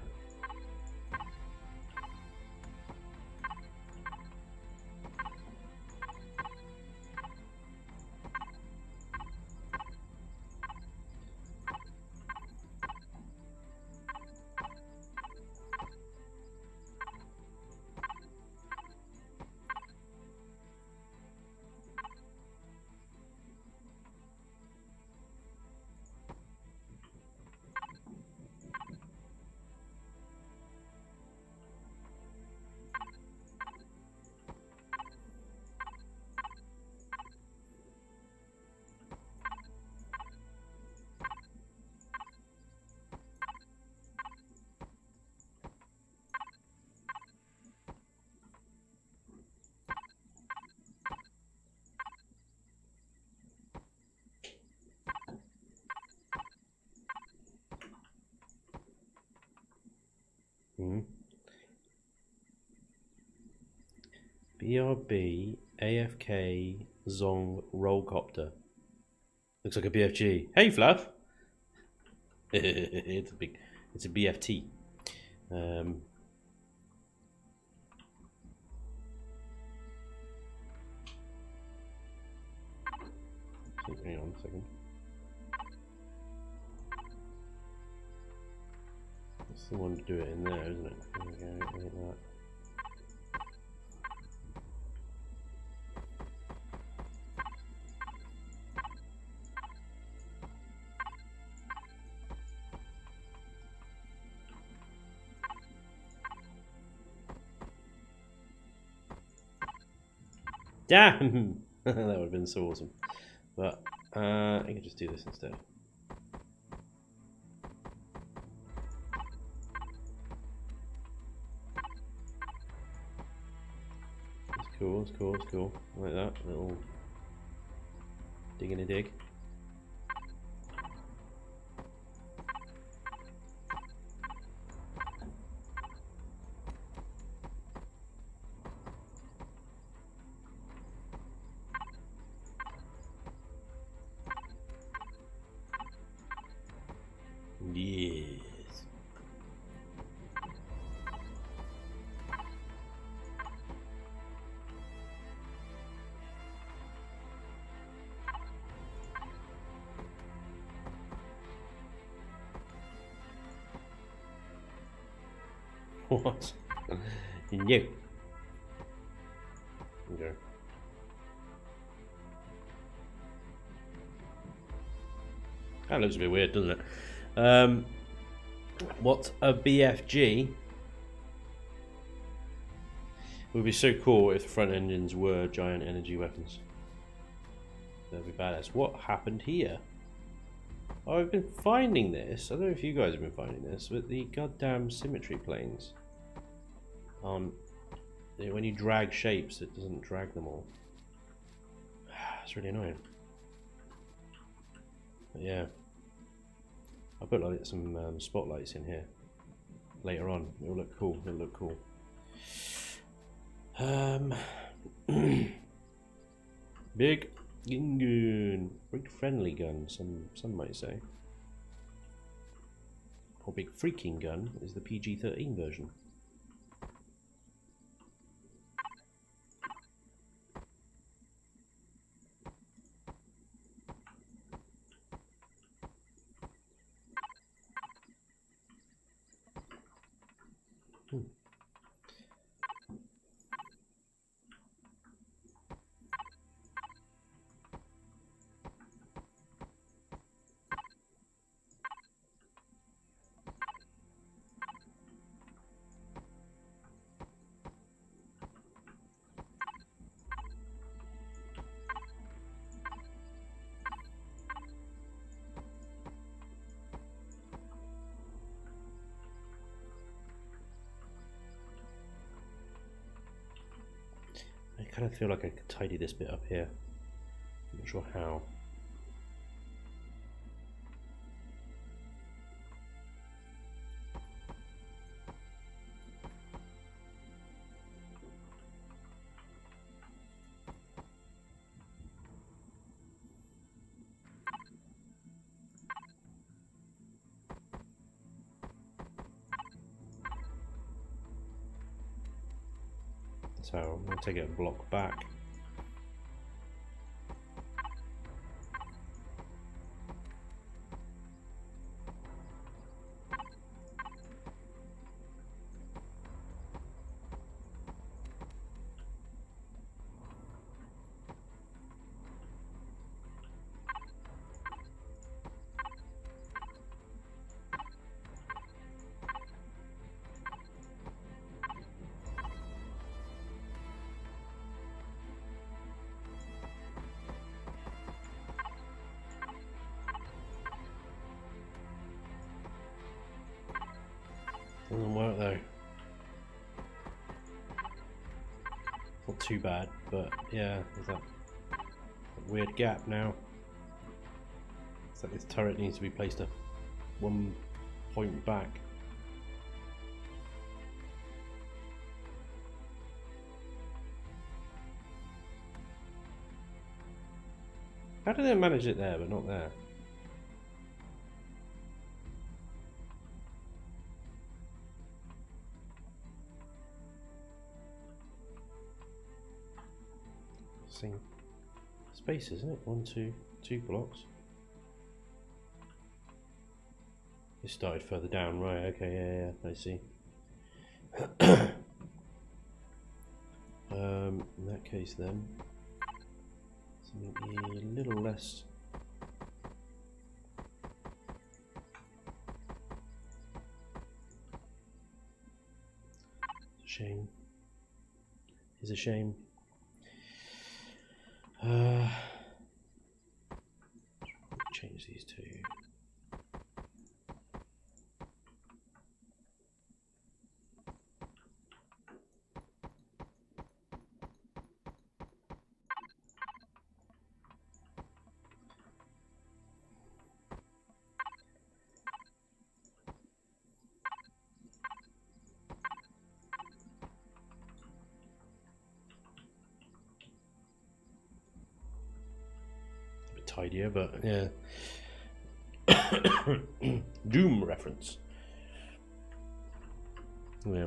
BRB AFK Zong Rollcopter. Looks like a BFG. Hey, Fluff. It's a BFT. Hang on a second. That's the one to do it in there, isn't it? There we go, like that. Damn! That would have been so awesome. But I can just do this instead. It's cool, it's cool, it's cool. Like that, little dig in a dig. Yes. What? No. Okay. That looks a bit weird, doesn't it? What a BFG would be so cool if the front engines were giant energy weapons. That'd be badass. What happened here? Oh, I've been finding this. I don't know if you guys have been finding this, but the goddamn symmetry planes. When you drag shapes, it doesn't drag them all. It's really annoying. But yeah. I'll put like some spotlights in here later on. It'll look cool. It'll look cool. Big gun, big friendly gun. Some might say. Or big freaking gun is the PG-13 version. I kind of feel like I could tidy this bit up here. I'm not sure how. So I'm going to take it a block back. Doesn't work though. Not too bad, but yeah, there's that weird gap now. It's like this turret needs to be placed 1 point back. How did they manage it there, but not there? Same space, isn't it? 1, 2, 2 blocks. It started further down, right? Okay, yeah, I see. In that case, then something a little less. Shame. It's a shame. Change these two. Tidier, but yeah. Doom reference. Yeah.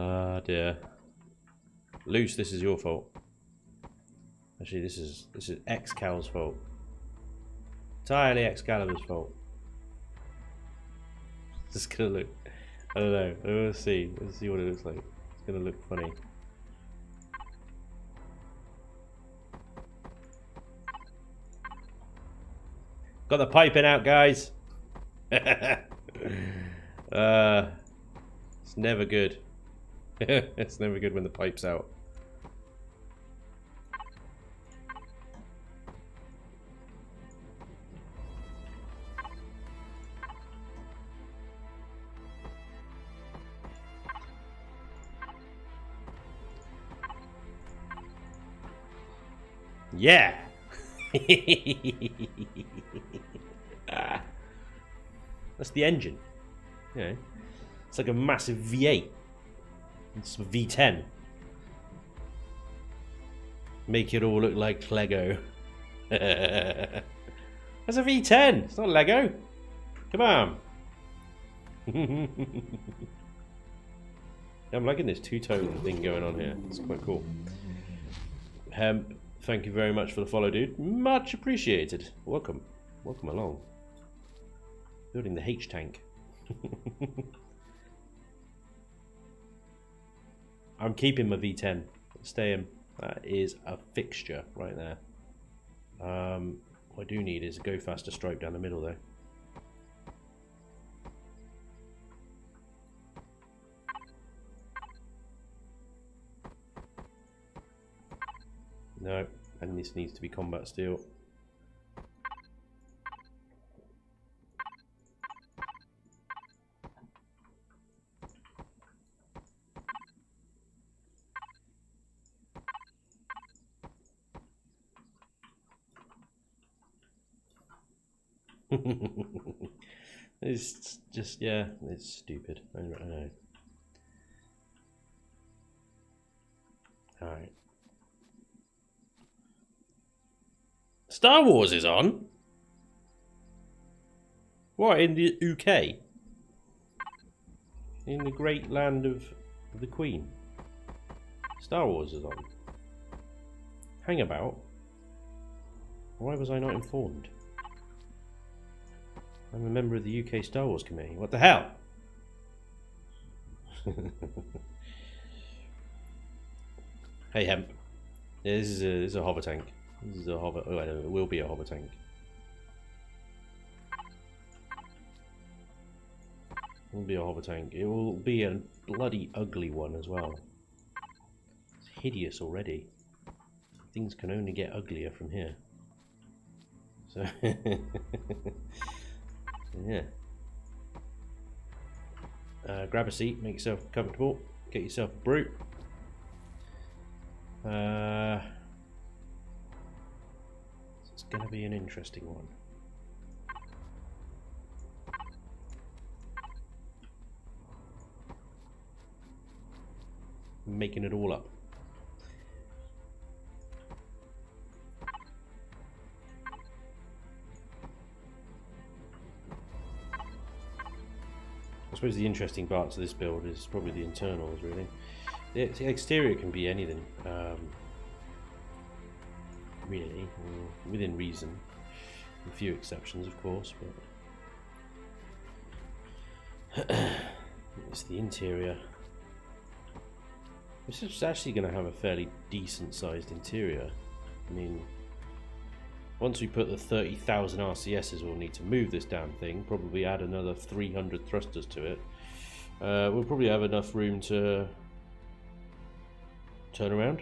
Ah dear. Luce, this is your fault. Actually, this is Excal's fault. Entirely Excalibur's fault. It's gonna look. I don't know. Let's see. Let's see what it looks like. It's gonna look funny. Got the piping out, guys. It's never good. It's never good when the pipe's out. Yeah. That's the engine. Yeah. It's like a massive V8. It's a V10. Make it all look like Lego. That's a V10. It's not Lego. Come on. I'm liking this two-tone thing going on here. It's quite cool. Hemp, thank you very much for the follow, dude. Much appreciated. Welcome. Welcome along. Building the H-tank. I'm keeping my V10. Staying. That is a fixture right there. What I do need is a go faster stripe down the middle though. No, and this needs to be combat steel. It's just, yeah, it's stupid. I know. Alright. Star Wars is on? What, in the UK? In the great land of the Queen? Star Wars is on. Hang about. Why was I not informed? I'm a member of the UK Star Wars Committee. What the hell? Hey, Hemp. Yeah, this is a hover tank. This is a hover. Oh, I know, it will be a hover tank. It will be a hover tank. It will be a bloody ugly one as well. It's hideous already. Things can only get uglier from here. So, yeah. Grab a seat, make yourself comfortable, get yourself a brew. It's going to be an interesting one. Making it all up. I suppose the interesting parts of this build is probably the internals, really. The exterior can be anything, really, within reason. A few exceptions, of course, but it's the interior. This is actually going to have a fairly decent sized interior. I mean, once we put the 30,000 RCSs we'll need to move this damn thing, probably add another 300 thrusters to it, we'll probably have enough room to turn around.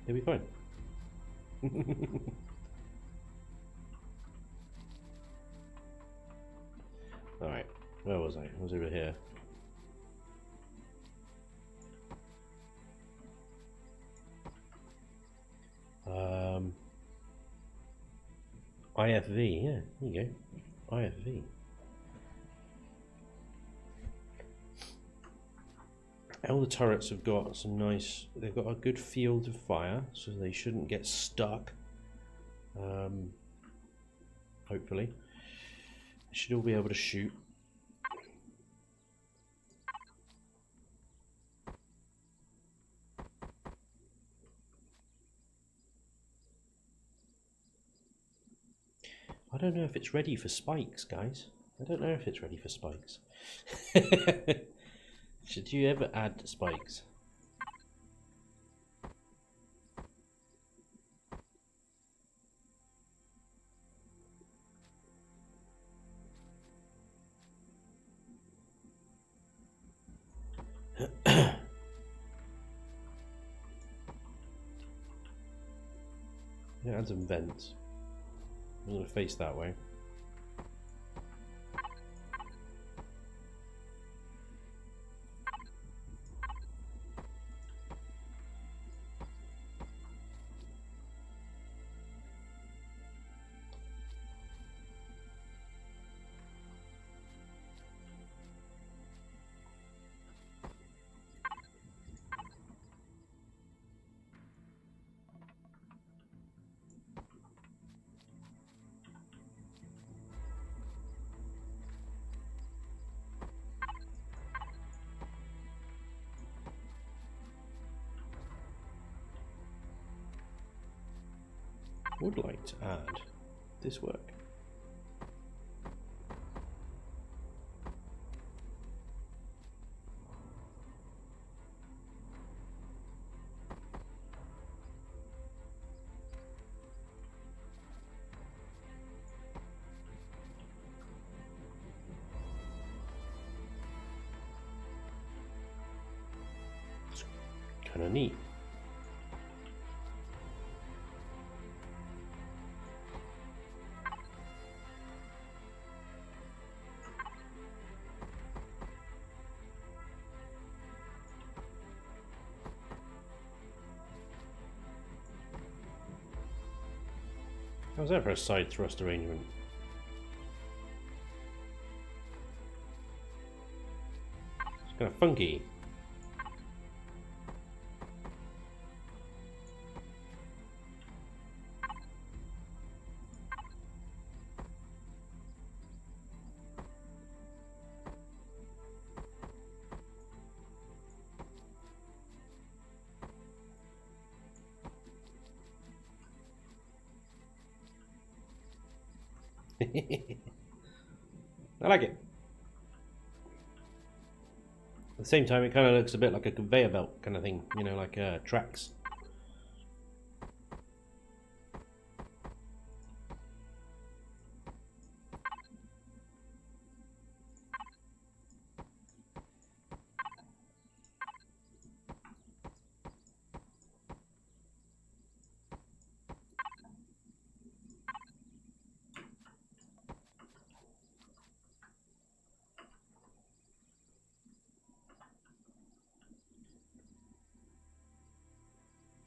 It'll be fine. Alright, where was I? I was over here. IFV, yeah, there you go. IFV. All the turrets have got some nice, they've got a good field of fire, so they shouldn't get stuck. Hopefully. They should all be able to shoot. I don't know if it's ready for spikes, guys. I don't know if it's ready for spikes. Should you ever add spikes? Add some vents. I'm going to face that way. Would like to add this work. It's kind of neat. How's that for a side thrust arrangement? It's kind of funky. I like it. At the same time, it kind of looks a bit like a conveyor belt kind of thing, you know, like tracks.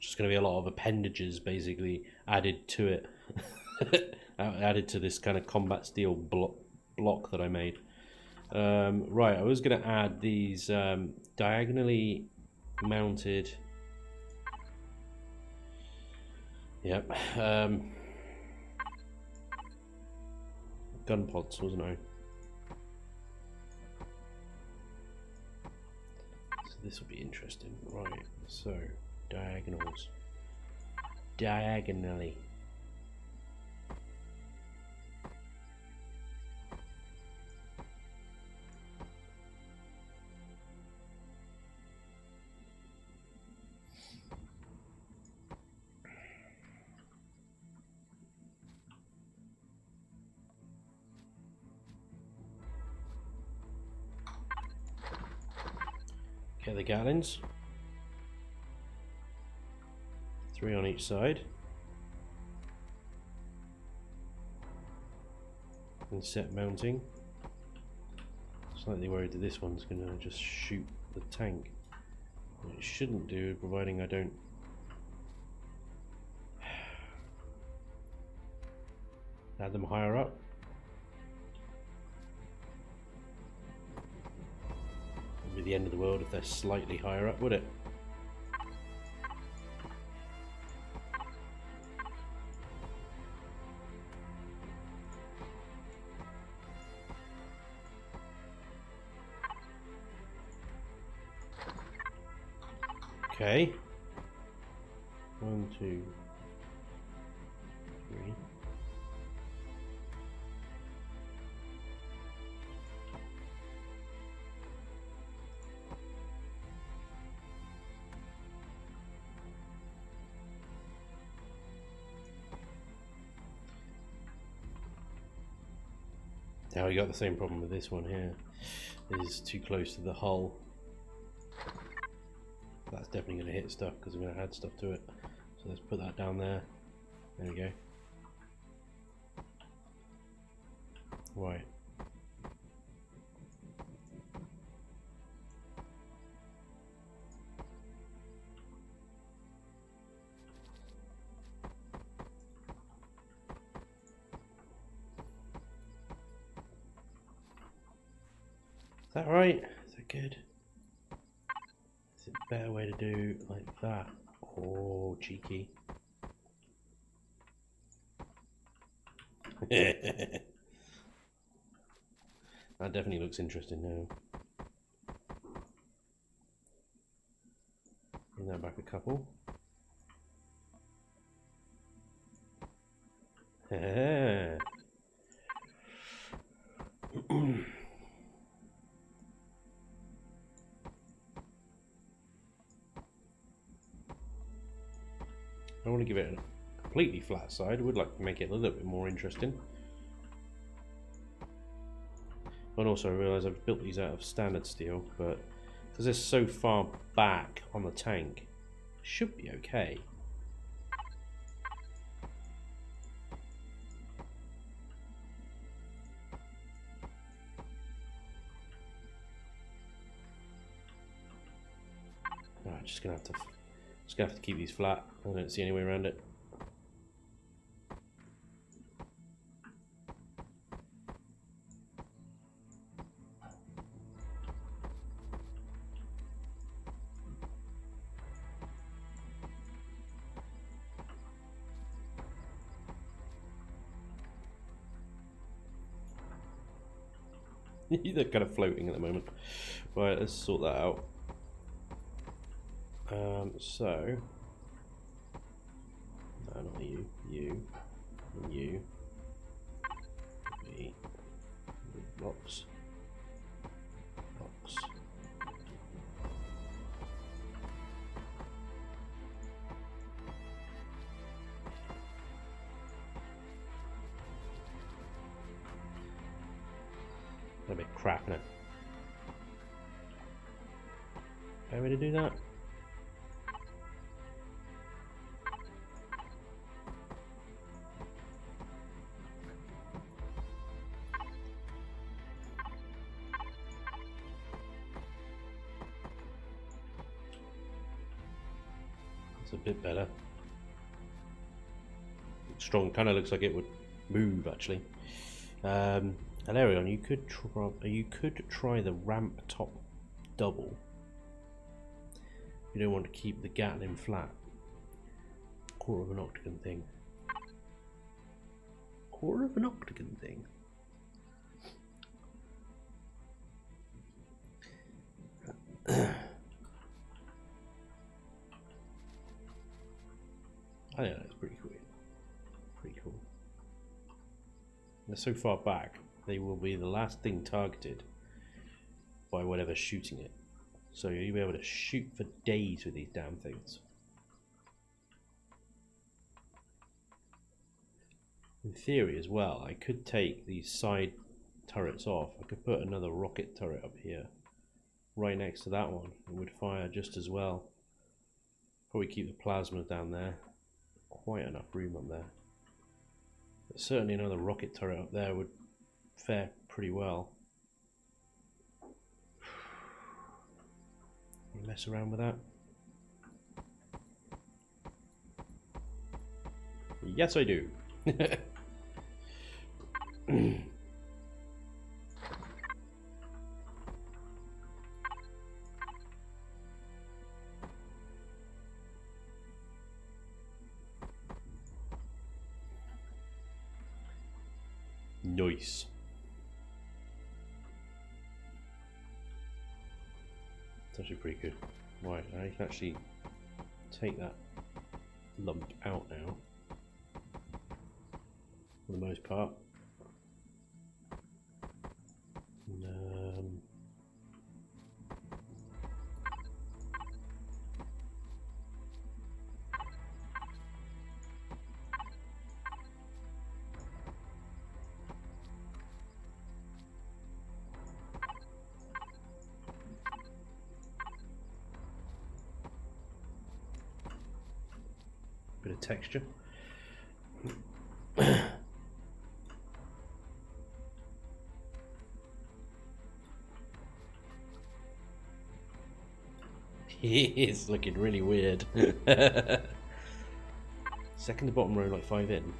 just going to be a lot of appendages basically added to it. Added to this kind of combat steel block that I made. Right, I was going to add these diagonally mounted. Yep. Gun pods, wasn't I? So this will be interesting. Right, so diagonals. Diagonally. Get the Gatlins. 3 on each side. And set mounting. Slightly worried that this one's going to just shoot the tank. It shouldn't do, providing I don't. Add them higher up. Wouldn't be the end of the world if they're slightly higher up, would it? Okay. 1, 2, 3. Now we got the same problem with this one here. It is too close to the hull. That's definitely going to hit stuff because I'm going to add stuff to it. So let's put that down there. There we go. Right. Is that right? Is that good? Is it a better way to do like that? Oh, cheeky. That definitely looks interesting now. Bring that back a couple. I want to give it a completely flat side. I would like to make it a little bit more interesting. And also I realise I've built these out of standard steel, but because they're so far back on the tank, it should be okay. Oh, I'm just gonna have to keep these flat. I don't see any way around it. They're kind of floating at the moment. Right, let's sort that out. So, no, not you, and you, me, blocks. A bit crap, isn't it? Fair way to do that. It's a bit better. Strong, kind of looks like it would move actually. Hilarion, you could try the ramp top double. You don't want to keep the Gatling flat. Quarter of an octagon thing. Quarter of an octagon thing. I think that's pretty cool. Pretty cool. They're so far back, they will be the last thing targeted by whatever's shooting it. So you'll be able to shoot for days with these damn things. In theory as well, I could take these side turrets off. I could put another rocket turret up here, right next to that one. It would fire just as well. Probably keep the plasmas down there. Quite enough room up there. But certainly another rocket turret up there would fare pretty well. You mess around with that? Yes, I do. Nice. It's actually pretty good. Right, I can actually take that lump out now, for the most part. And, bit of texture. It's looking really weird. Second to bottom row, like 5 in.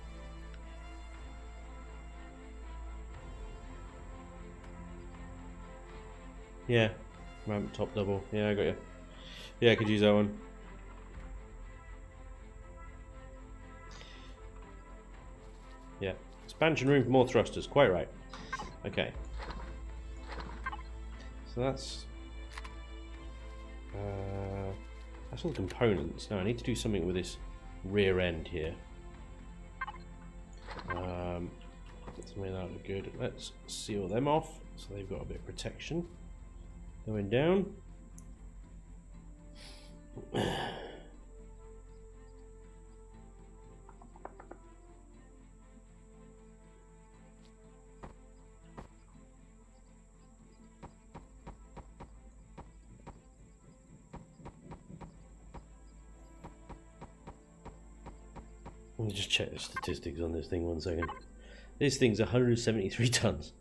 Yeah, ramp top double. Yeah, I got you. Yeah, I could use that one. Yeah, expansion room for more thrusters. Quite right. Okay. So that's all the components. Now I need to do something with this rear end here. Let's make that look good. Let's seal them off so they've got a bit of protection going down. Let me just check the statistics on this thing 1 second. This thing's 173 tons.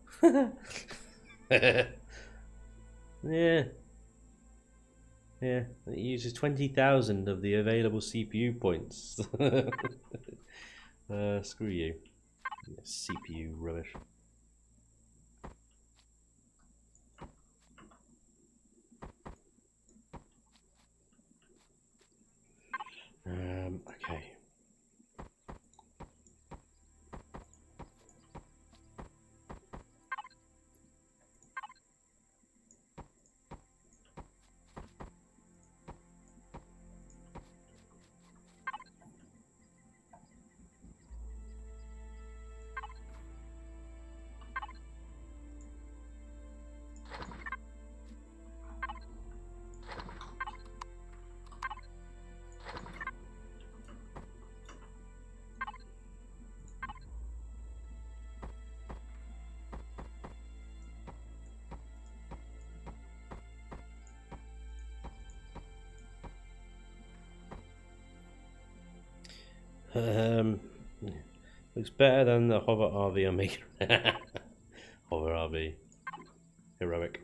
Yeah. Yeah, it uses 20,000 of the available CPU points. Screw you. CPU rubbish. Okay. Looks better than the hover RV I'm making. Hover RV. Heroic.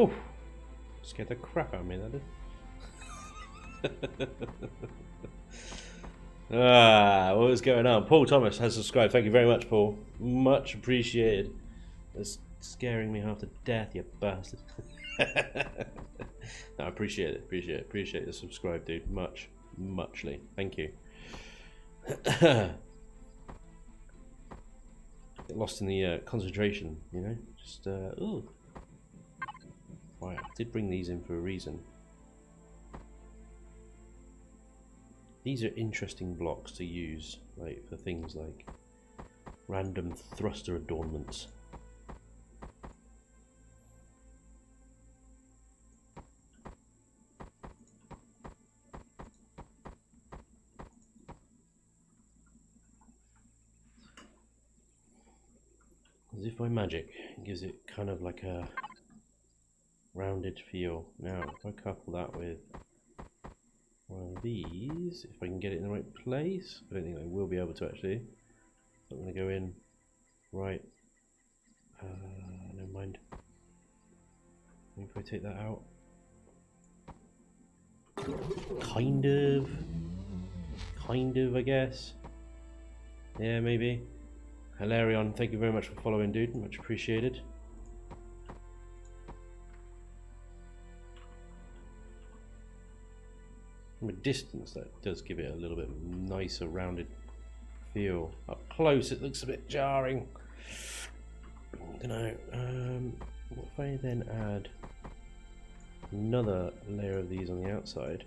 Whew. Scared the crap out of me, that did. What was going on? Paul Thomas has subscribed. Thank you very much, Paul. Much appreciated. That's scaring me half to death, you bastard. No, I appreciate it. Appreciate the subscribe, dude. Muchly. Thank you. Get lost in the concentration, you know. Just ooh. Right, I did bring these in for a reason. These are interesting blocks to use, like for things like random thruster adornments. As if by magic, it gives it kind of like a rounded feel. Now, if I couple that with one of these, if I can get it in the right place, I don't think I will be able to actually. So I'm going to go in right. Never mind. Maybe if I take that out. Kind of, I guess. Yeah, maybe. Hilarion, thank you very much for following, dude. Much appreciated. From a distance, that does give it a little bit nicer, rounded feel. Up close, it looks a bit jarring. I don't know. What if I then add another layer of these on the outside?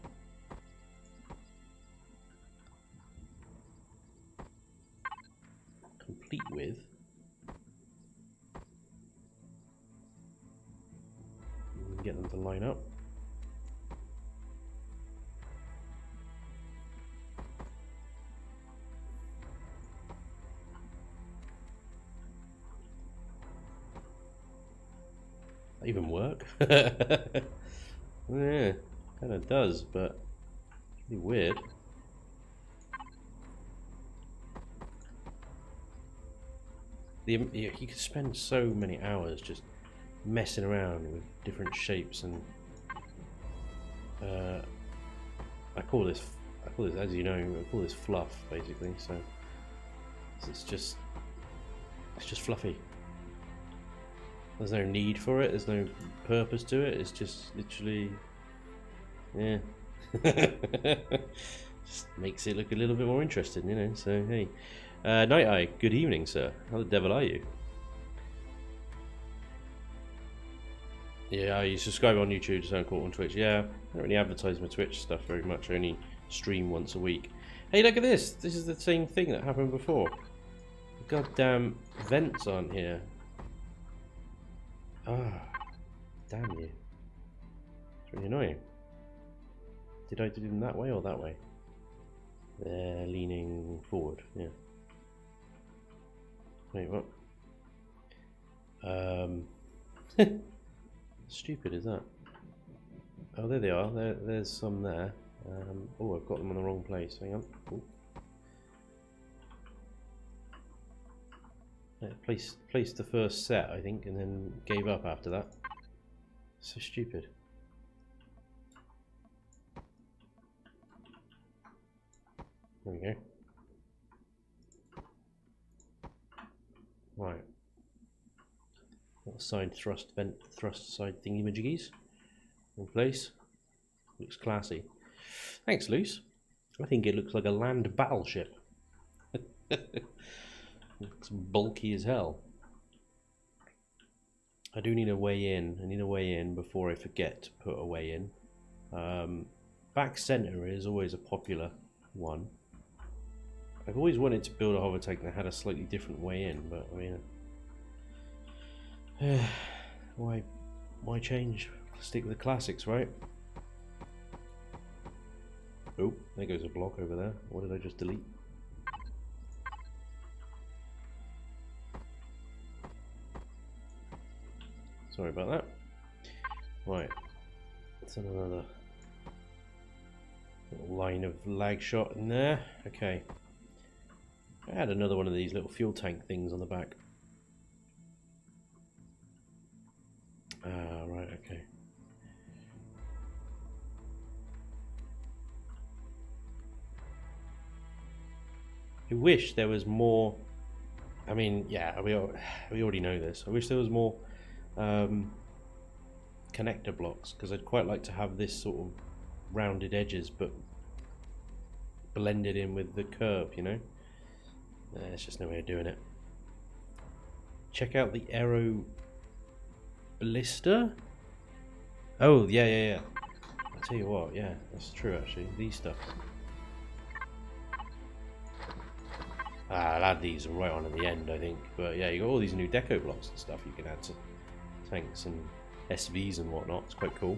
Complete with and get them to line up. That even work? Yeah, kind of does, but it's really weird. You could spend so many hours just messing around with different shapes, and I call this, as you know, I call this fluff basically. So it's just fluffy. There's no need for it. There's no purpose to it. It's just literally, yeah. Just makes it look a little bit more interesting, you know. So hey. Night Eye, good evening, sir. How the devil are you? Yeah, you subscribe on YouTube to Sound Court on Twitch. Yeah, I don't really advertise my Twitch stuff very much. I only stream once a week. Hey, look at this. This is the same thing that happened before. The goddamn vents aren't here. Ah, damn you. It's really annoying. Did I do them that way or that way? They're leaning forward, yeah. Wait, what? Stupid is that? Oh, there they are. There's some there. Oh, I've got them on the wrong place. Hang on. Ooh. Yeah, placed the first set, I think, and then gave up after that. So stupid. There we go. Right. Little side thrust, vent thrust side thingy-majiggies in place. Looks classy. Thanks, Luce. I think it looks like a land battleship. Looks bulky as hell. I do need a way in. I need a way in before I forget to put a way in. Back center is always a popular one. I've always wanted to build a hover tank that had a slightly different way in, but I mean, why change? Stick with the classics, right? Oh, there goes a block over there. What did I just delete? Sorry about that. Right, that's another little line of lag shot in there. Okay. I had another one of these little fuel tank things on the back. Right, okay. I wish there was more. I mean, yeah, we already know this. I wish there was more connector blocks, because I'd quite like to have this sort of rounded edges, but blended in with the curve, you know? There's just no way of doing it. Check out the aero blister. Oh, yeah. I'll tell you what, yeah, that's true actually. These stuff. I'll add these right on at the end, I think. But yeah, you got all these new deco blocks and stuff you can add to tanks and SVs and whatnot. It's quite cool.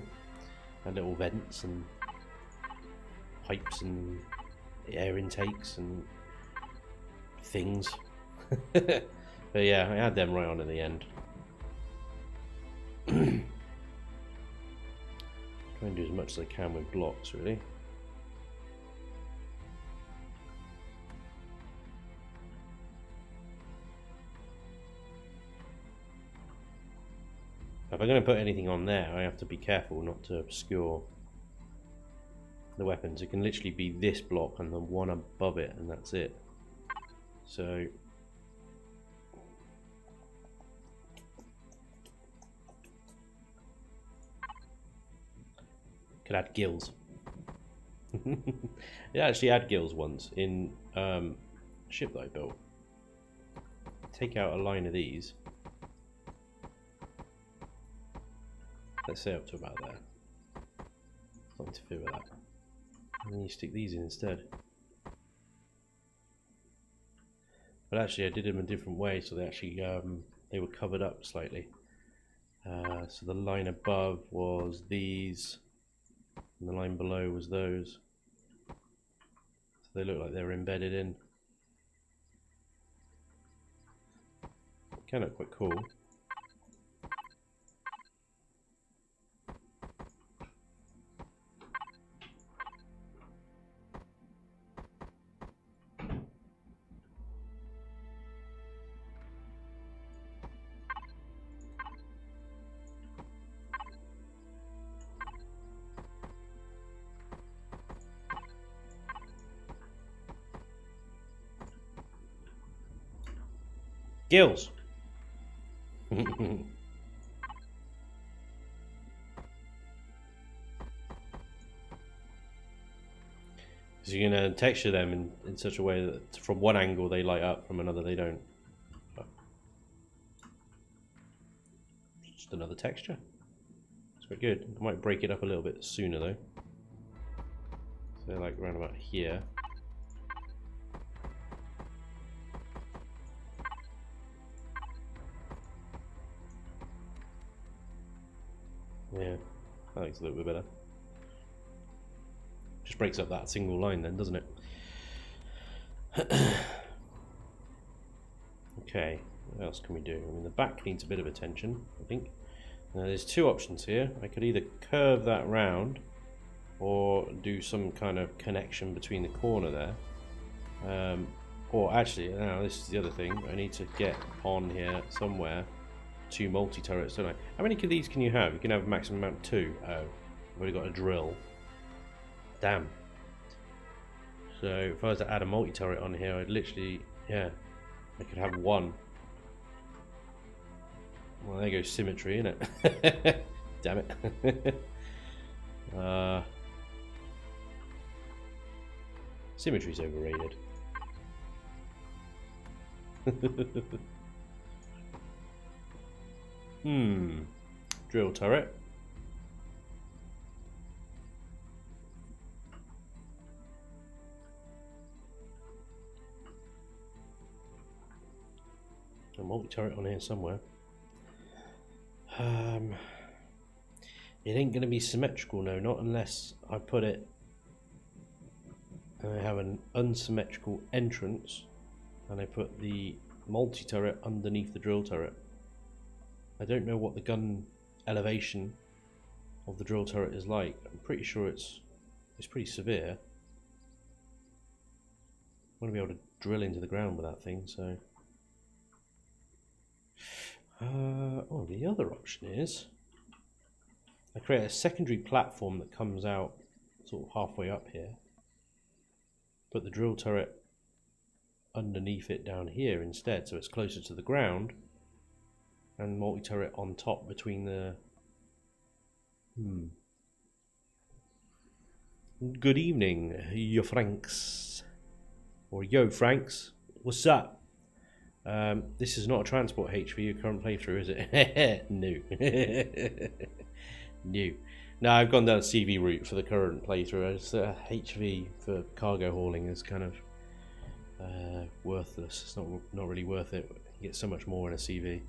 And little vents and pipes and air intakes and things. But yeah, I add them right on at the end. Try and do as much as I can with blocks, really. If I'm going to put anything on there, I have to be careful not to obscure the weapons. It can literally be this block and the one above it, and that's it. So could add gills. Yeah, actually had gills once in a ship that I built. Take out a line of these. Let's say up to about there. Not interfere with that. And then you stick these in instead. But actually I did them a different way, so they actually they were covered up slightly. So the line above was these, and the line below was those. So they look like they were embedded in. Kind of quite cool. Gills. So you're going to texture them in such a way that from one angle they light up, from another they don't. Just another texture. It's quite good. I might break it up a little bit sooner though. So like around about here. Yeah, that looks a little bit better. Just breaks up that single line then, doesn't it? Okay, what else can we do? I mean, the back needs a bit of attention, I think. Now, there's two options here. I could either curve that round or do some kind of connection between the corner there. Or actually, now this is the other thing. I need to get on here somewhere two multi-turrets, don't I? How many of these can you have? You can have a maximum amount of 2. Oh, I've already got a drill. Damn. So if I was to add a multi-turret on here, I'd literally, yeah, I could have 1. Well, there goes symmetry, innit? Damn it. Symmetry's overrated. Drill turret. A multi-turret on here somewhere. It ain't going to be symmetrical, no, not unless I put it and I have an unsymmetrical entrance and I put the multi-turret underneath the drill turret. I don't know what the gun elevation of the drill turret is like. I'm pretty sure it's pretty severe. I want to be able to drill into the ground with that thing, so... oh, the other option is I create a secondary platform that comes out sort of halfway up here. Put the drill turret underneath it down here instead, so it's closer to the ground, and multi-turret on top between the... Good evening, yo Franks. Or yo Franks, what's up? This is not a transport H for your current playthrough, is it? No. No. No, I've gone down a CV route for the current playthrough. It's, HV for cargo hauling is kind of worthless. It's not really worth it. You get so much more in a CV.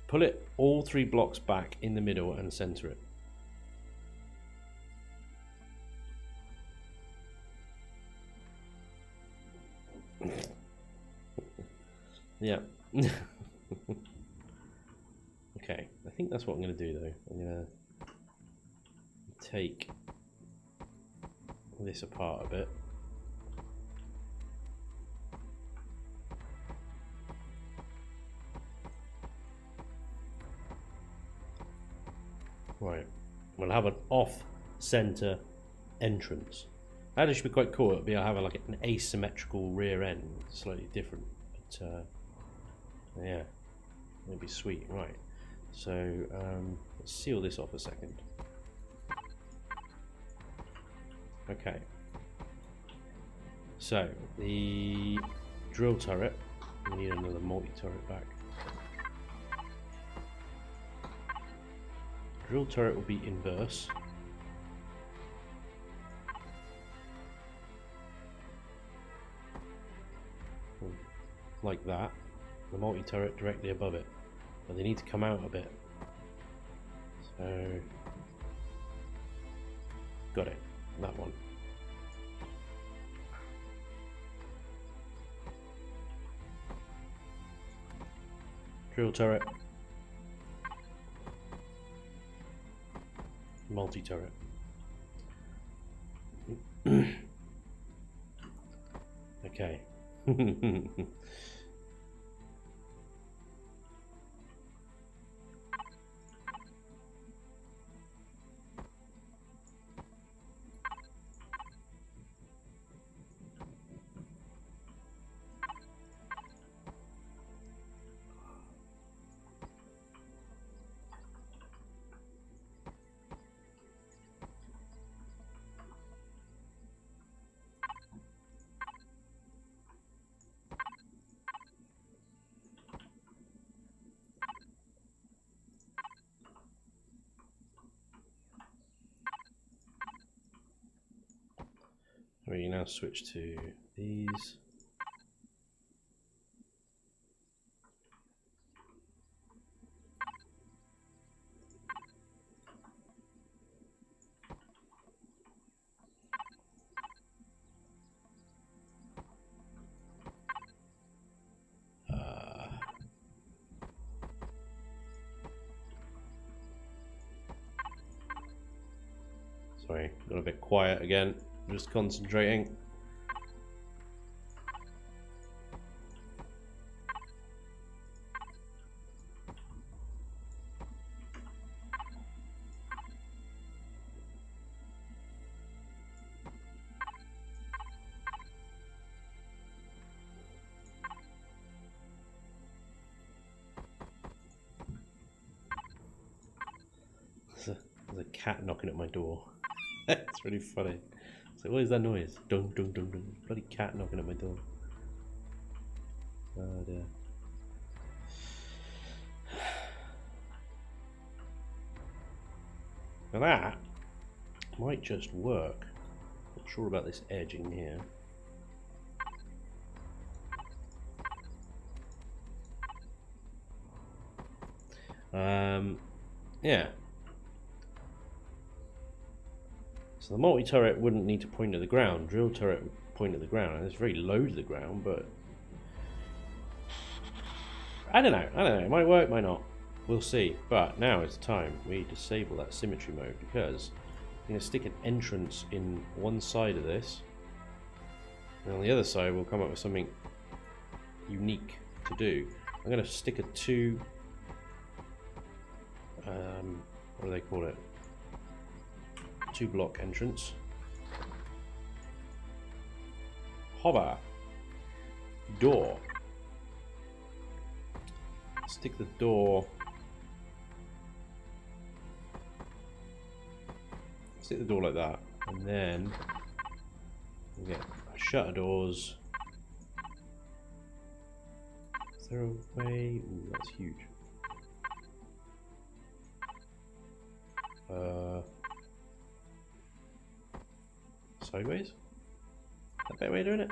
Pull it all 3 blocks back in the middle and center it. Yeah. Okay, I think that's what I'm going to do though. I'm going to take this apart a bit. Right, we'll have an off-center entrance. That should be quite cool. It'll be have like an asymmetrical rear end, slightly different. But yeah, it'll be sweet. Right, so let's seal this off a second. Okay, so the drill turret, we need another multi-turret back. Drill turret will be inverse. Like that. The multi-turret directly above it. But they need to come out a bit. So... got it. That one. Drill turret. Multi-turret. Okay. We now switch to these. Sorry, got a bit quiet again. Just concentrating. There's a cat knocking at my door. It's really funny. So what is that noise? Dun dun dun dun. Bloody cat knocking at my door. Oh dear. Now that might just work. Not sure about this edging here. Yeah. So the multi-turret wouldn't need to point at the ground. Drill turret would point at the ground. And it's very low to the ground, but I don't know. It might work, might not. We'll see. But now it's time we disable that symmetry mode, because I'm going to stick an entrance in one side of this, and on the other side we'll come up with something unique to do. I'm going to stick a what do they call it? 2 block entrance. Hover. Door. Stick the door. Stick the door like that, and then we get shutter doors. Is there a way? Ooh, that's huge. Sideways? Is that a better way of doing it?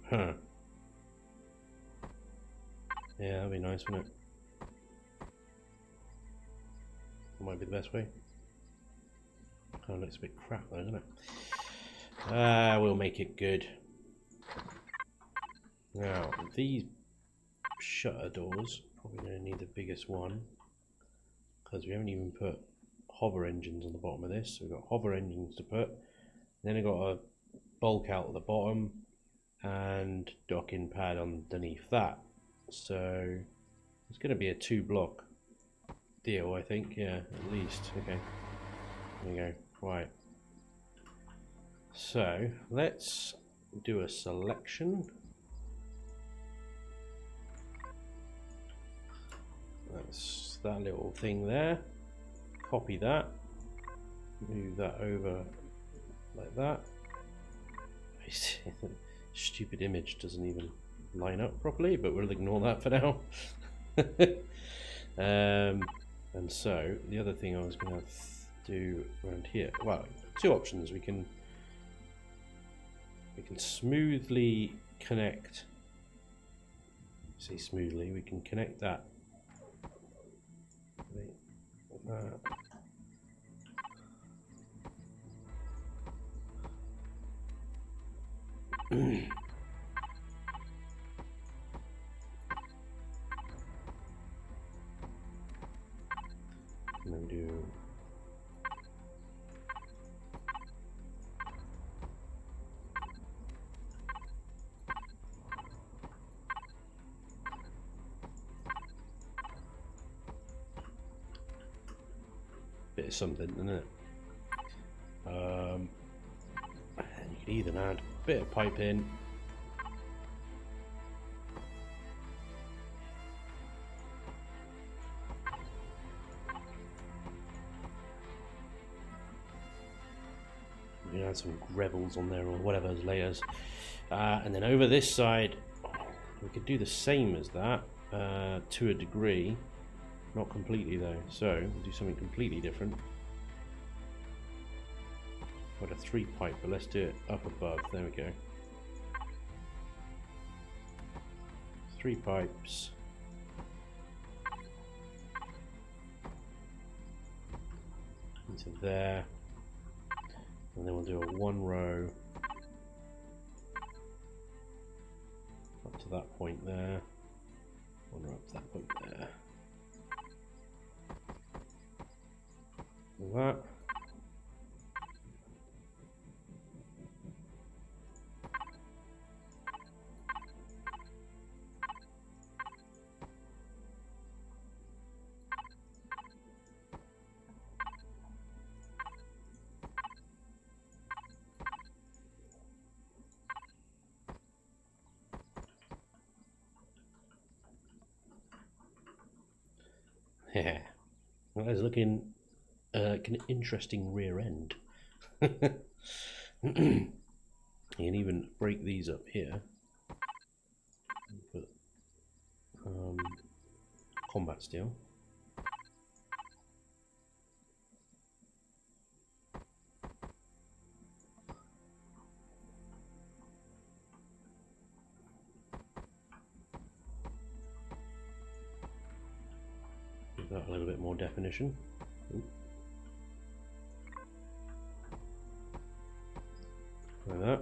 Huh. Yeah, that'd be nice, wouldn't it? That might be the best way. Kind of looks a bit crap though, doesn't it? We'll make it good. Now, these shutter doors, probably going to need the biggest one, because we haven't even put hover engines on the bottom of this. So we've got hover engines to put, then I've got a bulk out at the bottom and docking pad underneath that. So it's going to be a 2 block deal, I think. Yeah, at least. Okay, there we go. Right, so let's do a selection. That's that little thing there. Copy that, move that over like that. Stupid image doesn't even line up properly, but we'll ignore that for now. And so the other thing I was going to do around here, well, 2 options. We can smoothly connect. Say smoothly, we can connect that. And then do bit of something, isn't it? And you could even add a bit of pipe in. You can add some gravels on there or whatever layers, and then over this side we could do the same as that to a degree. Not completely though, so we'll do something completely different. Got a 3 pipe, but let's do it up above. There we go. 3 pipes. Into there. And then we'll do a 1 row up to that point there. 1 row up to that point there. That. Yeah, well, that's looking like an interesting rear end. You can even break these up here. Put combat steel. Give that a little bit more definition. Ooh. Like that.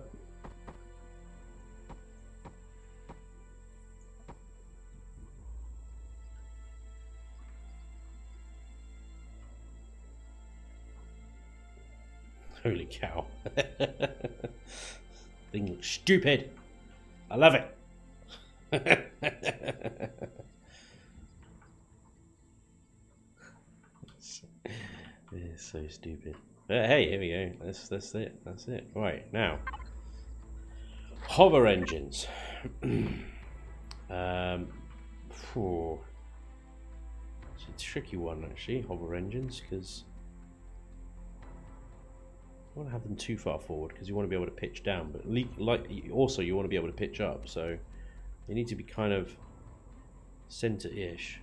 Holy cow. Thing looks stupid. I love it. It's so stupid. But hey, here we go. That's it. That's it. Right now, hover engines. Phew. It's a tricky one actually. Hover engines, because I don't want to have them too far forward because you want to be able to pitch down, but also you want to be able to pitch up. So they need to be kind of center-ish.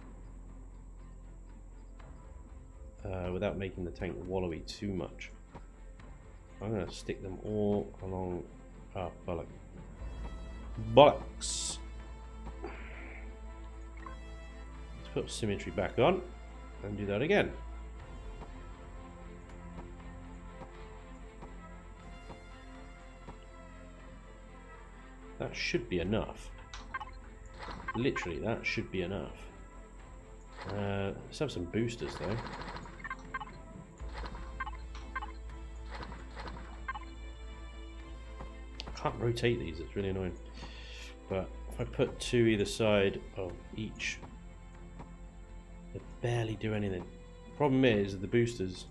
Without making the tank wallowy too much. I'm going to stick them all along our bollocks. Let's put symmetry back on and do that again. That should be enough. Literally, that should be enough. Let's have some boosters though. I can't rotate these, it's really annoying. But if I put two either side of each, they barely do anything. Problem is the boosters,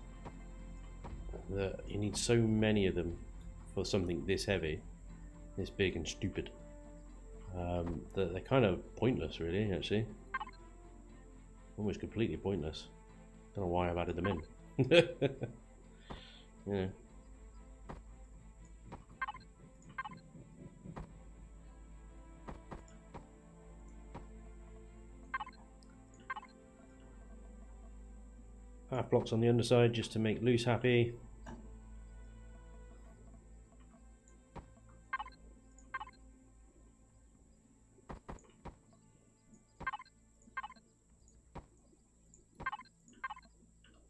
that you need so many of them for something this heavy, this big and stupid, that they're kind of pointless really, actually. Almost completely pointless. Don't know why I've added them in. Yeah. Half blocks on the underside just to make loose happy.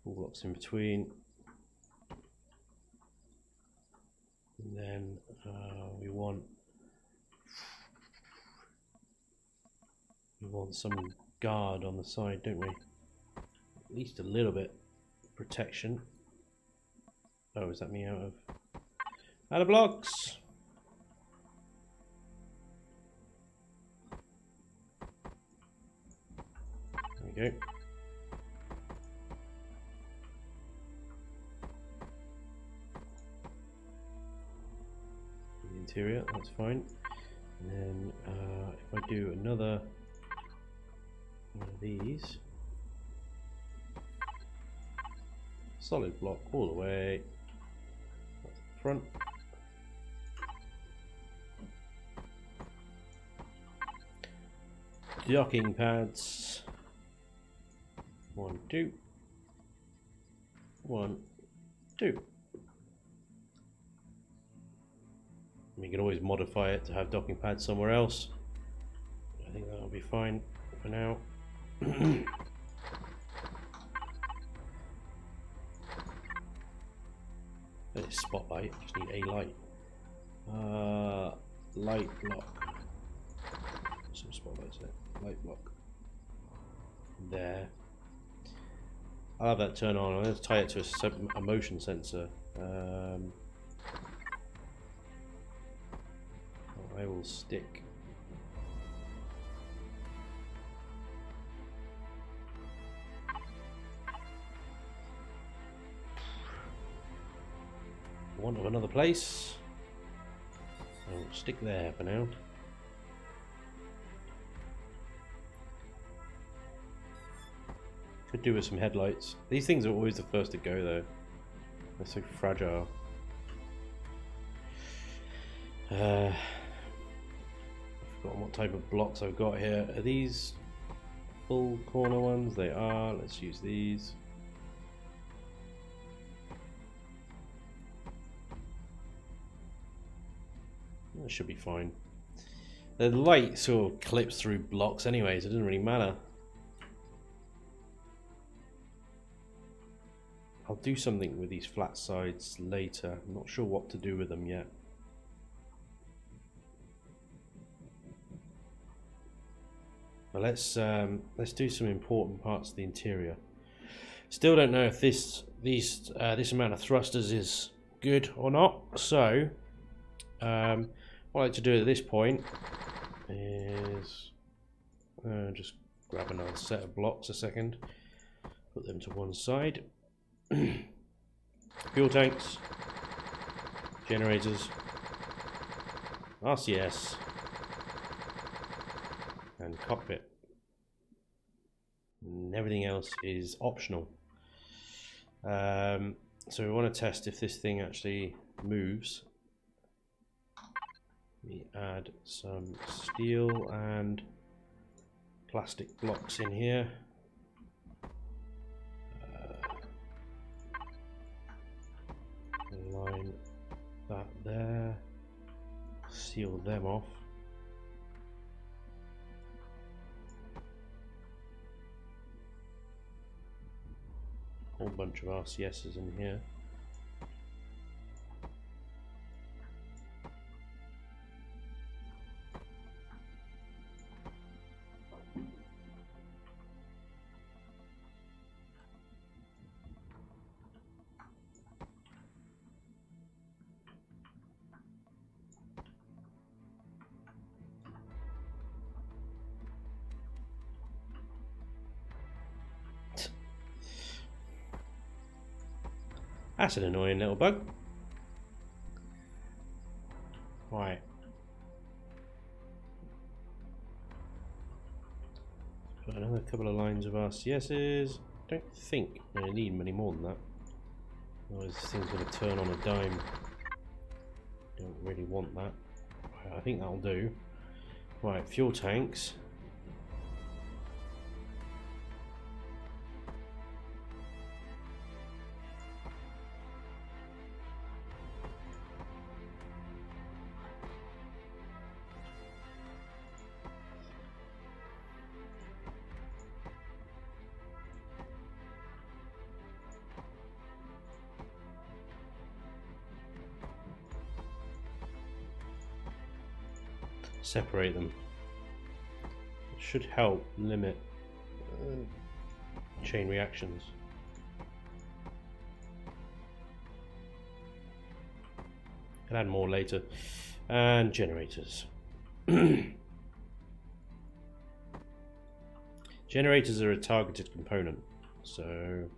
Full blocks in between. And then we want some guard on the side, don't we? At least a little bit protection. Oh, is that me out of blocks? There we go. The interior, that's fine. And then if I do another one of these. Solid block all the way. That's the front. Docking pads. 1, 2. 1, 2. You can always modify it to have docking pads somewhere else. I think that'll be fine for now. Spotlight, just need a light. Light block. Some spotlights there. Light block. There. I'll have that turn on. I'm going to tie it to a motion sensor. I will stick. One of another place. I'll stick there for now. Could do with some headlights. These things are always the first to go though. They're so fragile. I've forgotten what type of blocks I've got here. Are these full corner ones? They are. Let's use these. That should be fine. The light sort of clips through blocks anyways, it doesn't really matter. I'll do something with these flat sides later. I'm not sure what to do with them yet. But let's do some important parts of the interior. Still don't know if this amount of thrusters is good or not. So what I like to do at this point is just grab another set of blocks a second, put them to one side. Fuel tanks, generators, RCS, and cockpit. And everything else is optional. So we want to test if this thing actually moves. We add some steel and plastic blocks in here. Line that there. Seal them off. Whole bunch of RCSs in here. That's an annoying little bug. Right. Put another couple of lines of RCSs. Don't think I need many more than that. Otherwise this thing's going to turn on a dime. Don't really want that. Right, I think that'll do. Right, fuel tanks. Separate them. It should help limit chain reactions. Can add more later. And generators. Generators are a targeted component. So,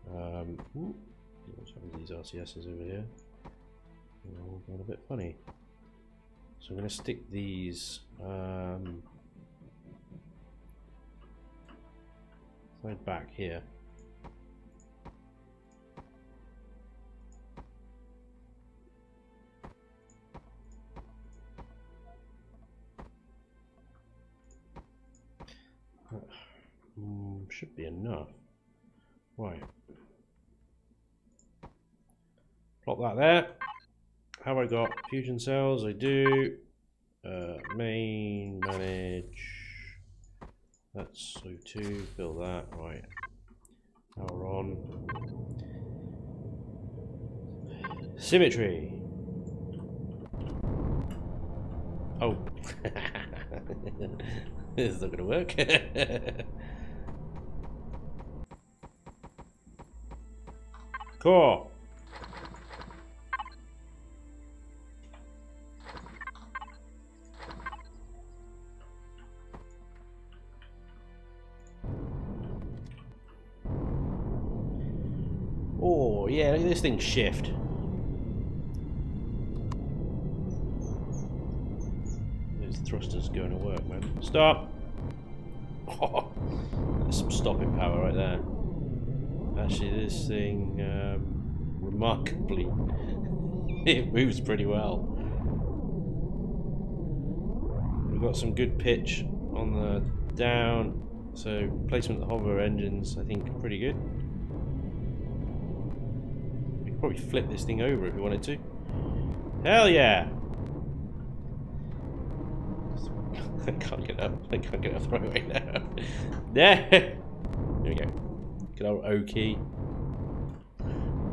what's happening to these RCSs over here? They're all going a bit funny. So I'm going to stick these side back here. Should be enough. Right. Plop that there. Have I got fusion cells? I do. Main, manage. That's O2. Fill that. Right. Power on. Symmetry. Oh. This is not going to work. Core. Oh, yeah, look at this thing shift. Those thrusters going to work, man. Stop! Oh, there's some stopping power right there. Actually, this thing, remarkably, it moves pretty well. We've got some good pitch on the down, so placement of the hover engines, I think, pretty good. Probably flip this thing over if we wanted to. Hell yeah! I can't get up. I can't get up the right way now. There! There we go. Good old O key.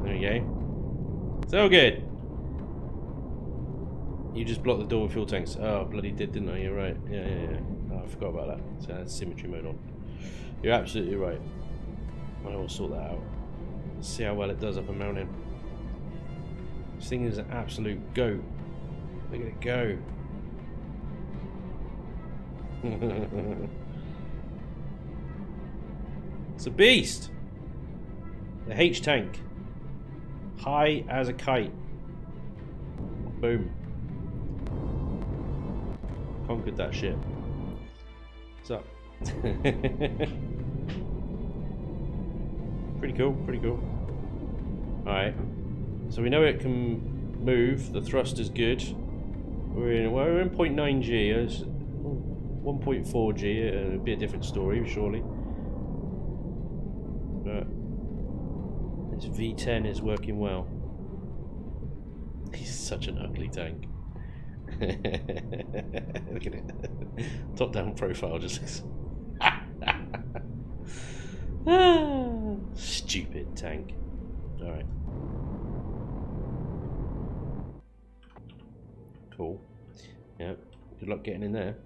There we go. So good! You just blocked the door with fuel tanks. Oh, bloody did, didn't I? You're right. Yeah. Oh, I forgot about that. So that's symmetry mode on. You're absolutely right. I will sort that out. Let's see how well it does up a mountain. This thing is an absolute goat. Look at it go. It's a beast. The H tank. High as a kite. Boom. Conquered that ship. What's up? Pretty cool, pretty cool. Alright. So we know it can move. The thrust is good. We're in 0.9 G. 1.4 G. It'll be a different story, surely. But this V10 is working well. He's such an ugly tank. Look at it. Top down profile just looks. Stupid tank. Alright. Cool. Yeah. Good luck getting in there.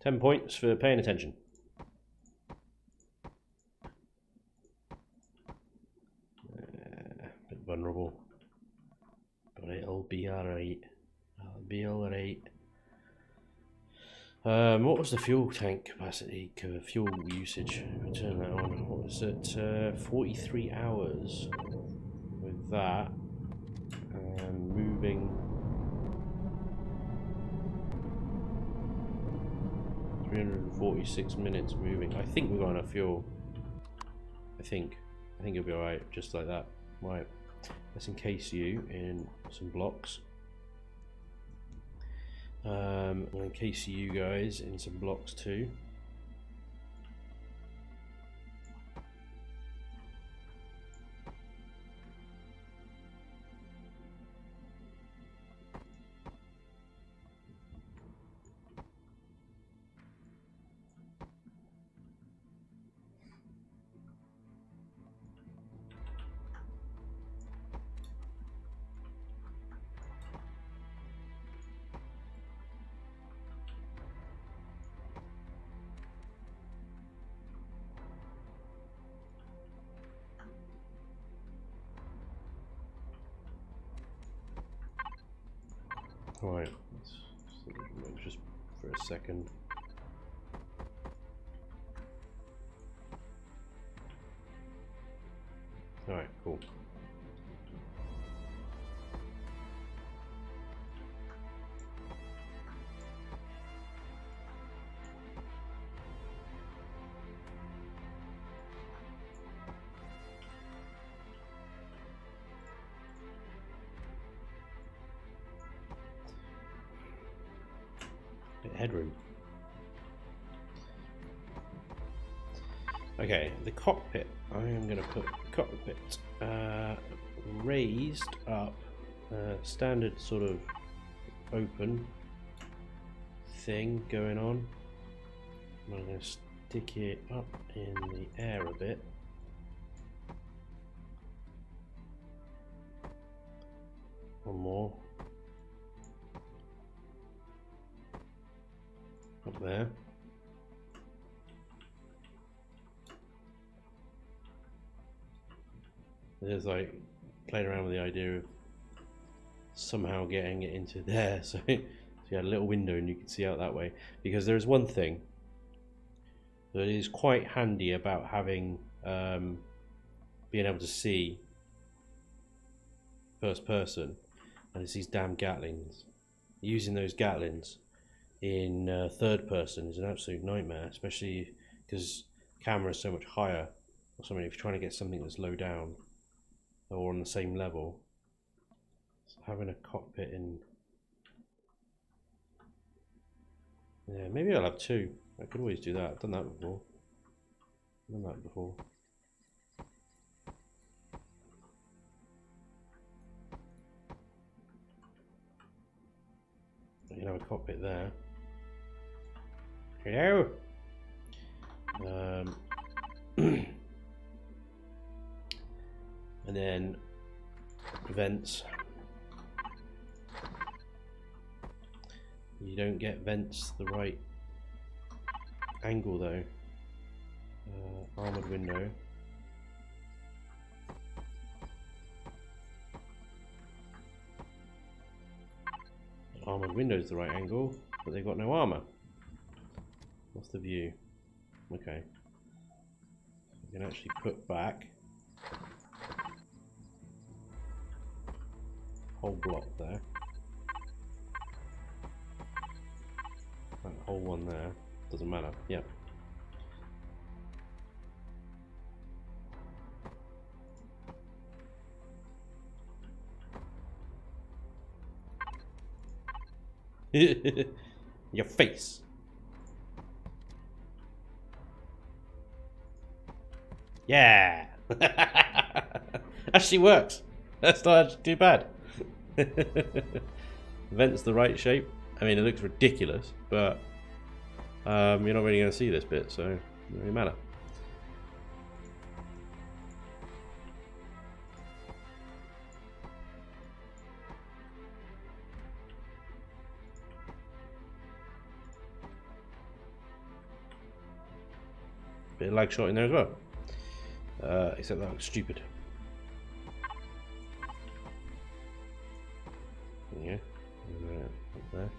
10 points for paying attention. Bit vulnerable. But it'll be alright. I'll be alright. What was the fuel tank capacity? Fuel usage. Turn that on. What was it? 43 hours. With that. Moving. 346 minutes moving. I think we've got enough fuel. I think it'll be alright, just like that. Right. Let's encase you in some blocks. We'll encase you guys in some blocks too. Right, just for a second. Alright, cool. Headroom. Okay, the cockpit. I am going to put the cockpit raised up, standard sort of open thing going on. I'm going to stick it up in the air a bit. One more. Up there. There's like playing around with the idea of somehow getting it into there, so you had a little window and you can see out that way. Because there's one thing that is quite handy about having being able to see first person, and it's these damn Gatlings. Using those Gatlings in third person is an absolute nightmare, especially because the camera is so much higher or something. If you're trying to get something that's low down or on the same level, so having a cockpit in, yeah, maybe I'll have two. I could always do that. I've done that before. You can have a cockpit there. Hello. And then vents. You don't get vents the right angle though. Armored window. armored windows the right angle, but they've got no armor. What's the view? Okay. We can actually put back whole block there. That whole one there. Doesn't matter. Yep. Your face. Yeah. Actually works. That's not actually too bad. Vent's the right shape. I mean, it looks ridiculous, but you're not really going to see this bit, so it doesn't really matter. Bit of lag shot in there as well. Except that looks stupid. Yeah. Up there.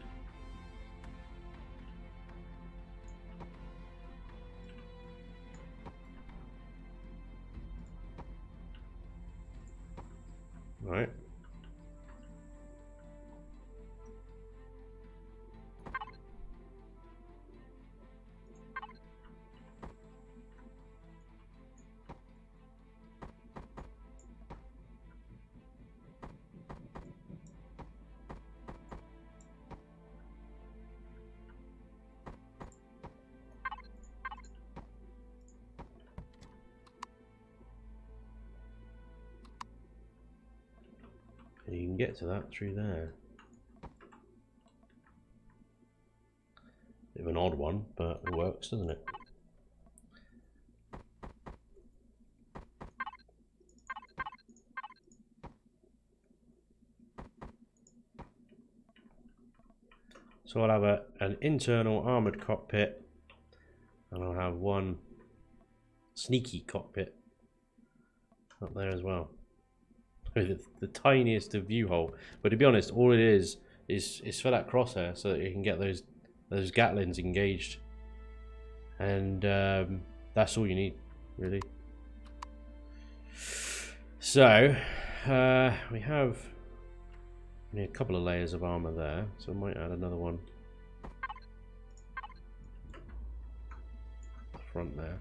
Right. And you can get to that through there. Bit of an odd one, but it works, doesn't it? So I'll have an internal armoured cockpit, and I'll have one sneaky cockpit up there as well. The tiniest of view hole, but to be honest, all it is for that crosshair, so that you can get those Gatlins engaged, and that's all you need, really. So we have only a couple of layers of armor there, so I might add another one at the front there.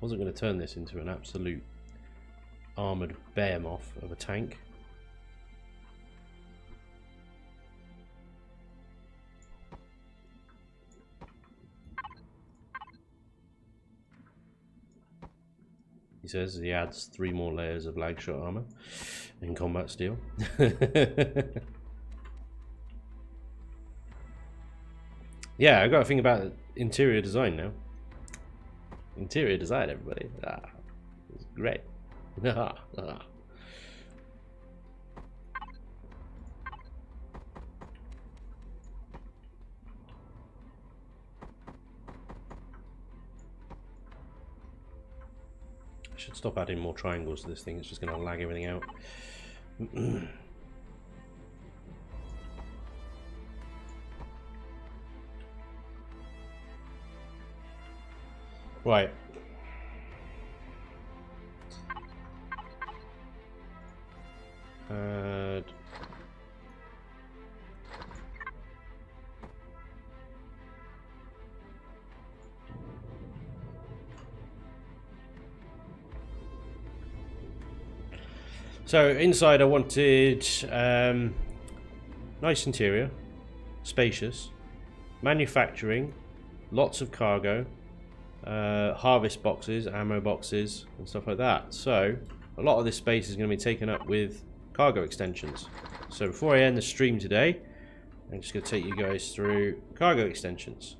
Wasn't going to turn this into an absolute armoured behemoth of a tank. He says he adds 3 more layers of lag shot armour in combat steel. Yeah, I've got to think about interior design now. Interior design, everybody. It's great. I should stop adding more triangles to this thing. It's just going to lag everything out. Right. So inside I wanted nice interior, spacious, manufacturing, lots of cargo, harvest boxes, ammo boxes and stuff like that. So a lot of this space is going to be taken up with cargo extensions. So before I end the stream today, I'm just going to take you guys through cargo extensions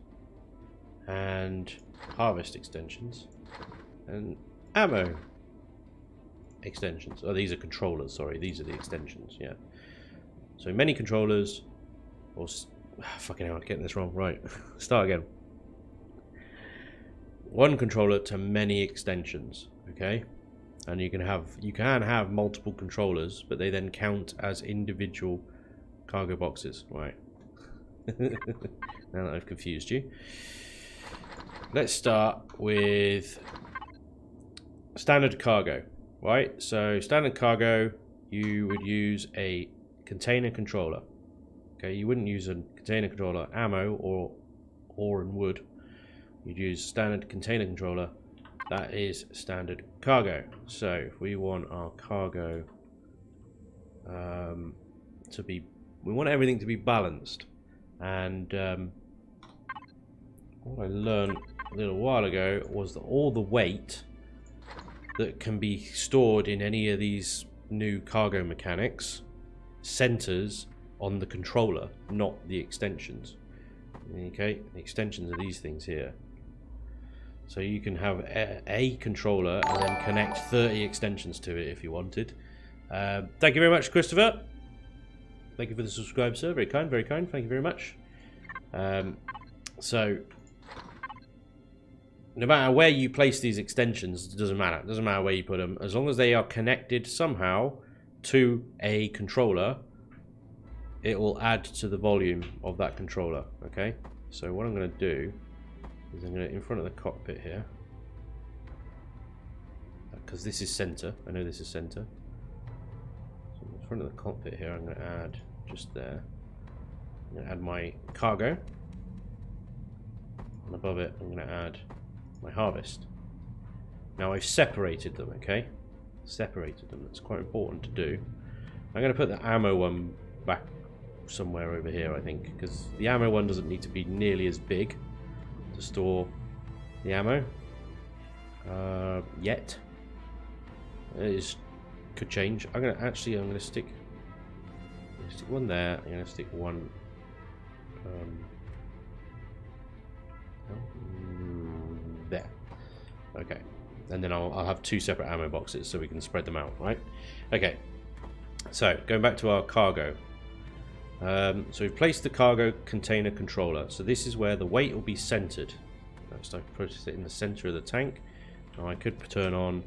and harvest extensions and ammo extensions. Oh, these are controllers, sorry, these are the extensions, yeah. So many controllers, or fucking hell, I'm getting this wrong, right. Start again. One controller to many extensions, okay? And you can have multiple controllers, but they then count as individual cargo boxes, right? Now that I've confused you. Let's start with standard cargo, right? So standard cargo, you would use a container controller. Okay, you wouldn't use a container controller, ammo, or ore and wood. You'd use standard container controller. That is standard cargo. So if we want our cargo to be, we want everything to be balanced. And what I learned a little while ago was that all the weight that can be stored in any of these new cargo mechanics centers on the controller, not the extensions. Okay, the extensions are these things here. So you can have a controller and then connect 30 extensions to it if you wanted. Thank you very much, Christopher. Thank you for the subscribe, sir. Very kind, very kind. Thank you very much. So no matter where you place these extensions, it doesn't matter. It doesn't matter where you put them. As long as they are connected somehow to a controller, it will add to the volume of that controller. Okay? So what I'm going to do is I'm going to, in front of the cockpit here, because this is center. I know this is center. So in front of the cockpit here, I'm going to add just there. I'm going to add my cargo. And above it, I'm going to add my harvest. Now I've separated them, okay? Separated them. That's quite important to do. I'm going to put the ammo one back somewhere over here, I think, because the ammo one doesn't need to be nearly as big to store the ammo yet. It could change. I'm going to stick one there. I'm going to stick one there. Okay, and then I'll have two separate ammo boxes so we can spread them out, right? Okay, so going back to our cargo. So we've placed the cargo container controller. So this is where the weight will be centered. So I put it in the center of the tank. Now I could turn on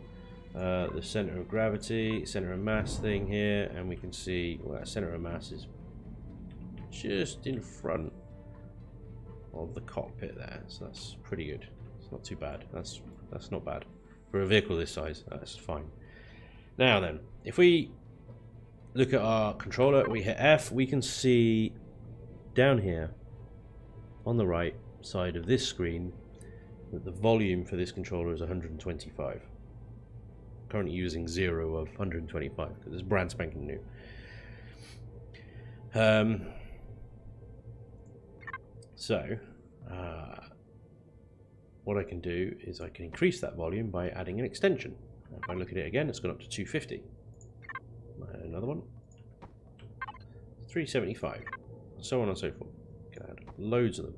the center of gravity, center of mass thing here, and we can see, well, center of mass is just in front of the cockpit there. So that's pretty good. It's not too bad. That's not bad for a vehicle this size. That's fine. Now then, if we look at our controller, we hit F, we can see down here on the right side of this screen that the volume for this controller is 125. Currently using 0 of 125 because it's brand spanking new. What I can do is I can increase that volume by adding an extension. If I look at it again, it's gone up to 250. Another one, 375, so on and so forth. You can add loads of them,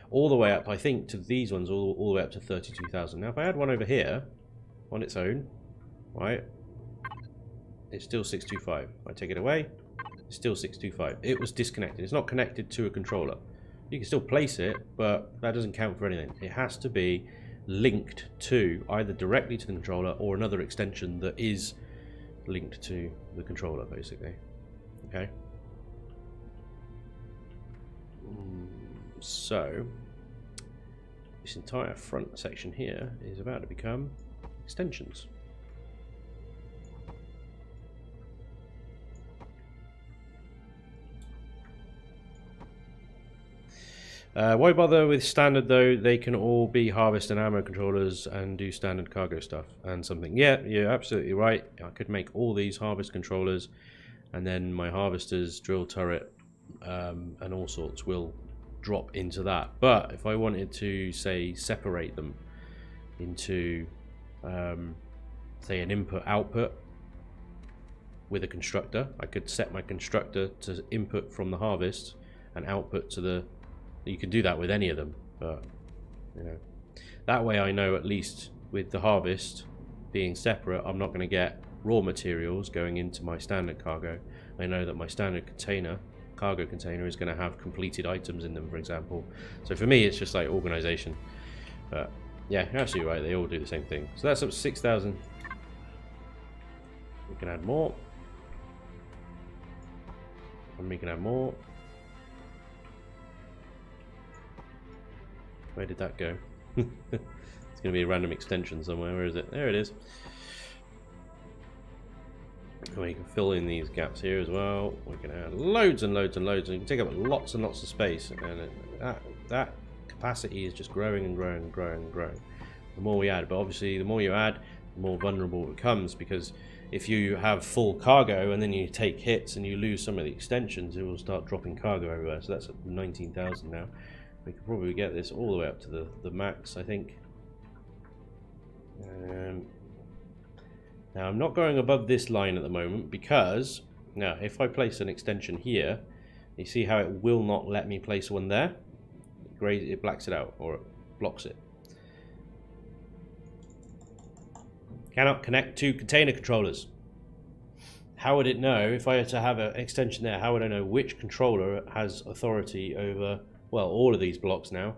all the way up, I think, to these ones, all the way up to 32,000. Now, if I add one over here on its own, right, it's still 625. If I take it away, it's still 625. It was disconnected. It's not connected to a controller. You can still place it, but that doesn't count for anything. It has to be linked to either directly to the controller or another extension that is linked to the controller, basically. Okay. So this entire front section here is about to become extensions. Why bother with standard though? They can all be harvest and ammo controllers and do standard cargo stuff and something. Yeah, you're absolutely right. I could make all these harvest controllers, and then my harvesters, drill turret, and all sorts will drop into that. But if I wanted to, say, separate them into, say, an input-output with a constructor, I could set my constructor to input from the harvest and output to the... You can do that with any of them, but you know, that way I know at least with the harvest being separate, I'm not going to get raw materials going into my standard cargo. I know that my standard cargo container is going to have completed items in them, for example. So for me, it's just like organization. But yeah, you're absolutely right. They all do the same thing. So that's up to 6,000. We can add more. And we can add more. Where did that go? It's going to be a random extension somewhere. Where is it? There it is. We can fill in these gaps here as well. We can add loads and loads and loads, and you can take up lots and lots of space. And that capacity is just growing and growing and growing and growing. The more we add, but obviously the more you add, the more vulnerable it becomes, because if you have full cargo and then you take hits and you lose some of the extensions, it will start dropping cargo everywhere. So that's at 19,000 now. We could probably get this all the way up to the max, I think. Now I'm not going above this line at the moment because now if I place an extension here, you see how it will not let me place one there. It blacks it out, or it blocks it. Cannot connect to container controllers. How would it know if I had to have an extension there? How would I know which controller has authority over, well, all of these blocks now?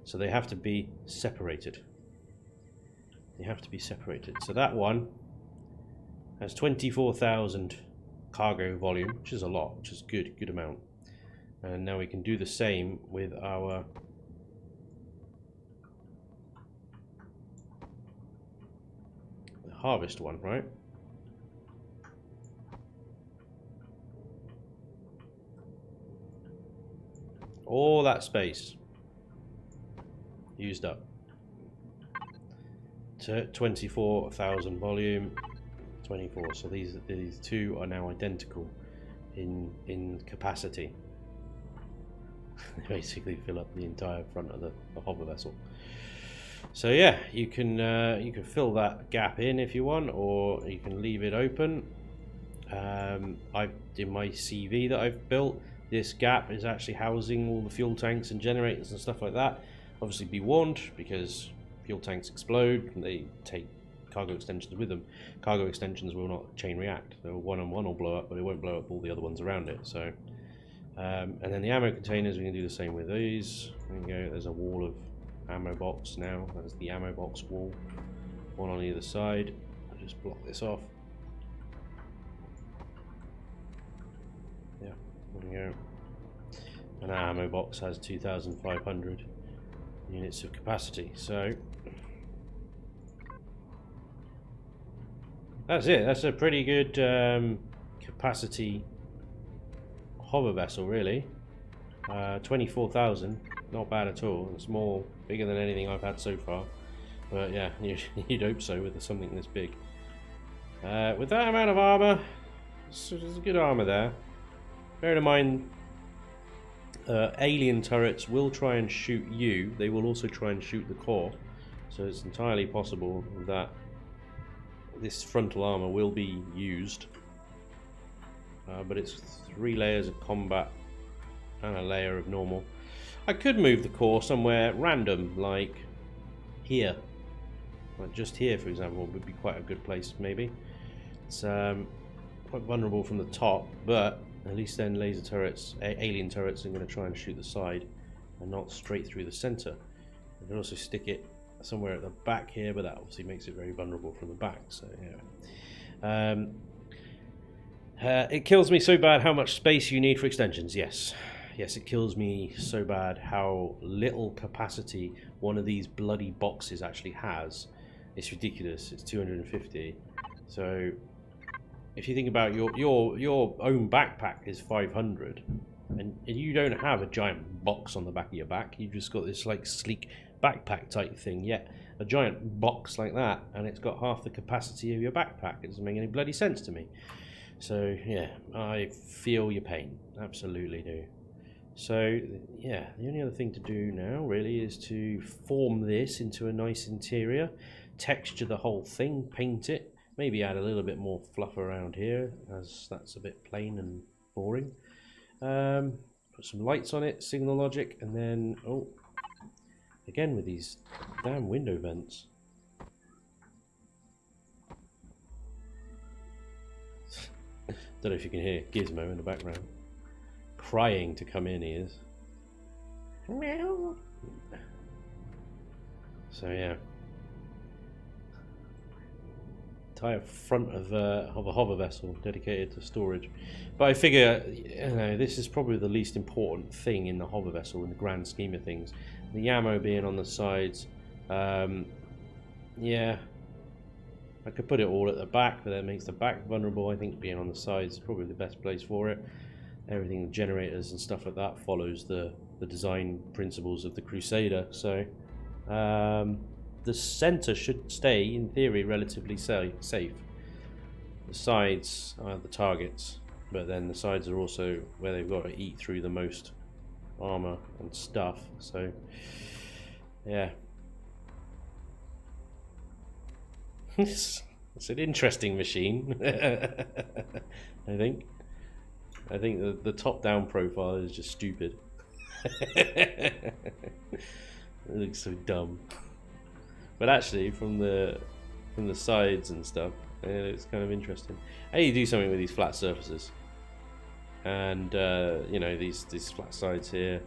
So they have to be separated. They have to be separated. So that one has 24,000 cargo volume, which is a lot, which is good amount. And now we can do the same with our harvest one, right? All that space used up. 24,000 volume, 24. So these two are now identical in capacity. They basically fill up the entire front of the hover vessel. So yeah, you can fill that gap in if you want, or you can leave it open. In my CV that I've built, this gap is actually housing all the fuel tanks and generators and stuff like that. Obviously be warned, because fuel tanks explode and they take cargo extensions with them. Cargo extensions will not chain react. So one on one will blow up, but it won't blow up all the other ones around it. So and then the ammo containers, we can do the same with these. There you go, there's a wall of ammo box now. That's the ammo box wall, one on either side. I'll just block this off. Yeah, there we go. And our ammo box has 2,500 units of capacity. So that's it. That's a pretty good capacity hover vessel, really. 24,000, not bad at all. It's bigger than anything I've had so far. But yeah, you'd hope so with something this big. With that amount of armor, there's a good armor there. Bear in mind, alien turrets will try and shoot you. They will also try and shoot the core. So it's entirely possible that this frontal armor will be used. But it's 3 layers of combat and a layer of normal. I could move the core somewhere random, like here. Like just here, for example, would be quite a good place, maybe. It's quite vulnerable from the top, but at least then laser turrets, alien turrets, are going to try and shoot the side and not straight through the center. I can also stick it somewhere at the back here, but that obviously makes it very vulnerable from the back. So yeah. It kills me so bad how much space you need for extensions. Yes, it kills me so bad how little capacity one of these bloody boxes actually has. It's ridiculous. It's 250. So if you think about your own backpack is 500, and you don't have a giant box on the back of your back. You've just got this like sleek backpack type thing. Yet a giant box like that, and it's got half the capacity of your backpack. It doesn't make any bloody sense to me. So yeah, I feel your pain, absolutely do. So yeah, the only other thing to do now really is to form this into a nice interior, texture the whole thing, paint it, maybe add a little bit more fluff around here, as that's a bit plain and boring. Put some lights on it, signal logic, and then, oh, again with these damn window vents. Don't know if you can hear Gizmo in the background. Crying to come in, he is. Meow. So yeah. entire front of a hover vessel dedicated to storage. But I figure, you know, this is probably the least important thing in the hover vessel in the grand scheme of things. The ammo being on the sides, yeah, I could put it all at the back, but that makes the back vulnerable. I think being on the sides is probably the best place for it. Everything, the generators and stuff like that, follows the design principles of the Crusader. So the center should stay, in theory, relatively safe. The sides are the targets, but then the sides are also where they've got to eat through the most armor and stuff. So yeah. It's an interesting machine. I think the top-down profile is just stupid. It looks so dumb. But actually, from the sides and stuff, it's kind of interesting. How you do something with these flat surfaces, and you know, these flat sides here.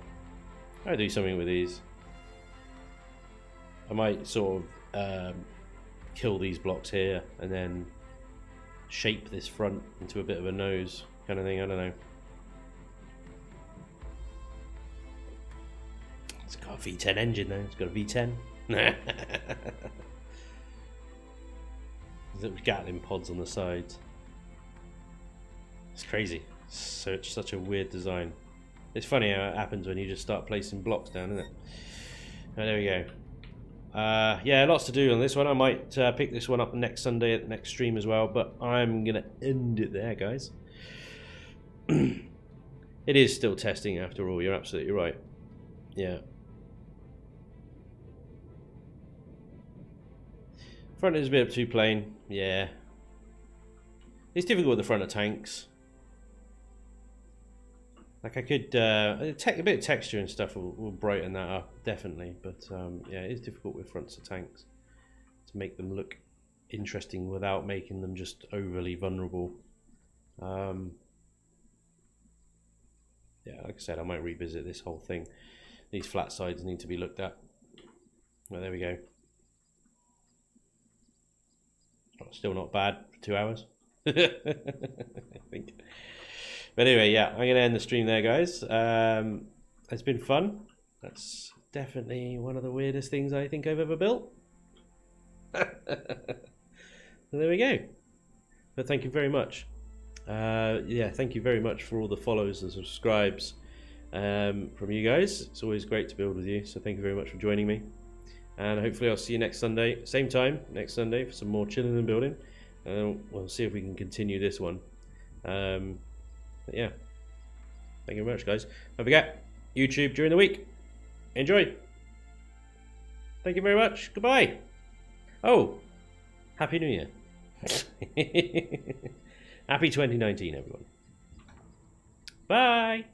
I do something with these. I might sort of kill these blocks here and then shape this front into a bit of a nose kind of thing. I don't know. It's got a V10 engine though. It's got a V10. There's little Gatling pods on the sides. It's crazy. Such a weird design. It's funny how it happens when you just start placing blocks down, isn't it? Oh, there we go. Yeah, lots to do on this one. I might pick this one up next Sunday at the next stream as well, but I'm gonna end it there, guys. It is still testing after all. You're absolutely right. Yeah. Front is a bit too plain. Yeah. It's difficult with the front of tanks. Like I could, a bit of texture and stuff will brighten that up, definitely. But yeah, it is difficult with fronts of tanks to make them look interesting without making them just overly vulnerable. Yeah, like I said, I might revisit this whole thing. These flat sides need to be looked at. Well, there we go. Still not bad for 2 hours. I think. But anyway, yeah, I'm going to end the stream there, guys. It's been fun. That's definitely one of the weirdest things I think I've ever built. So there we go. But thank you very much. Yeah, thank you very much for all the follows and subscribes from you guys. It's always great to build with you. So thank you very much for joining me. And hopefully I'll see you next Sunday, same time next Sunday, for some more chilling and building. We'll see if we can continue this one. But yeah, thank you very much, guys. Don't forget, YouTube during the week. Enjoy. Thank you very much. Goodbye. Oh, Happy New Year. Happy 2019, everyone. Bye.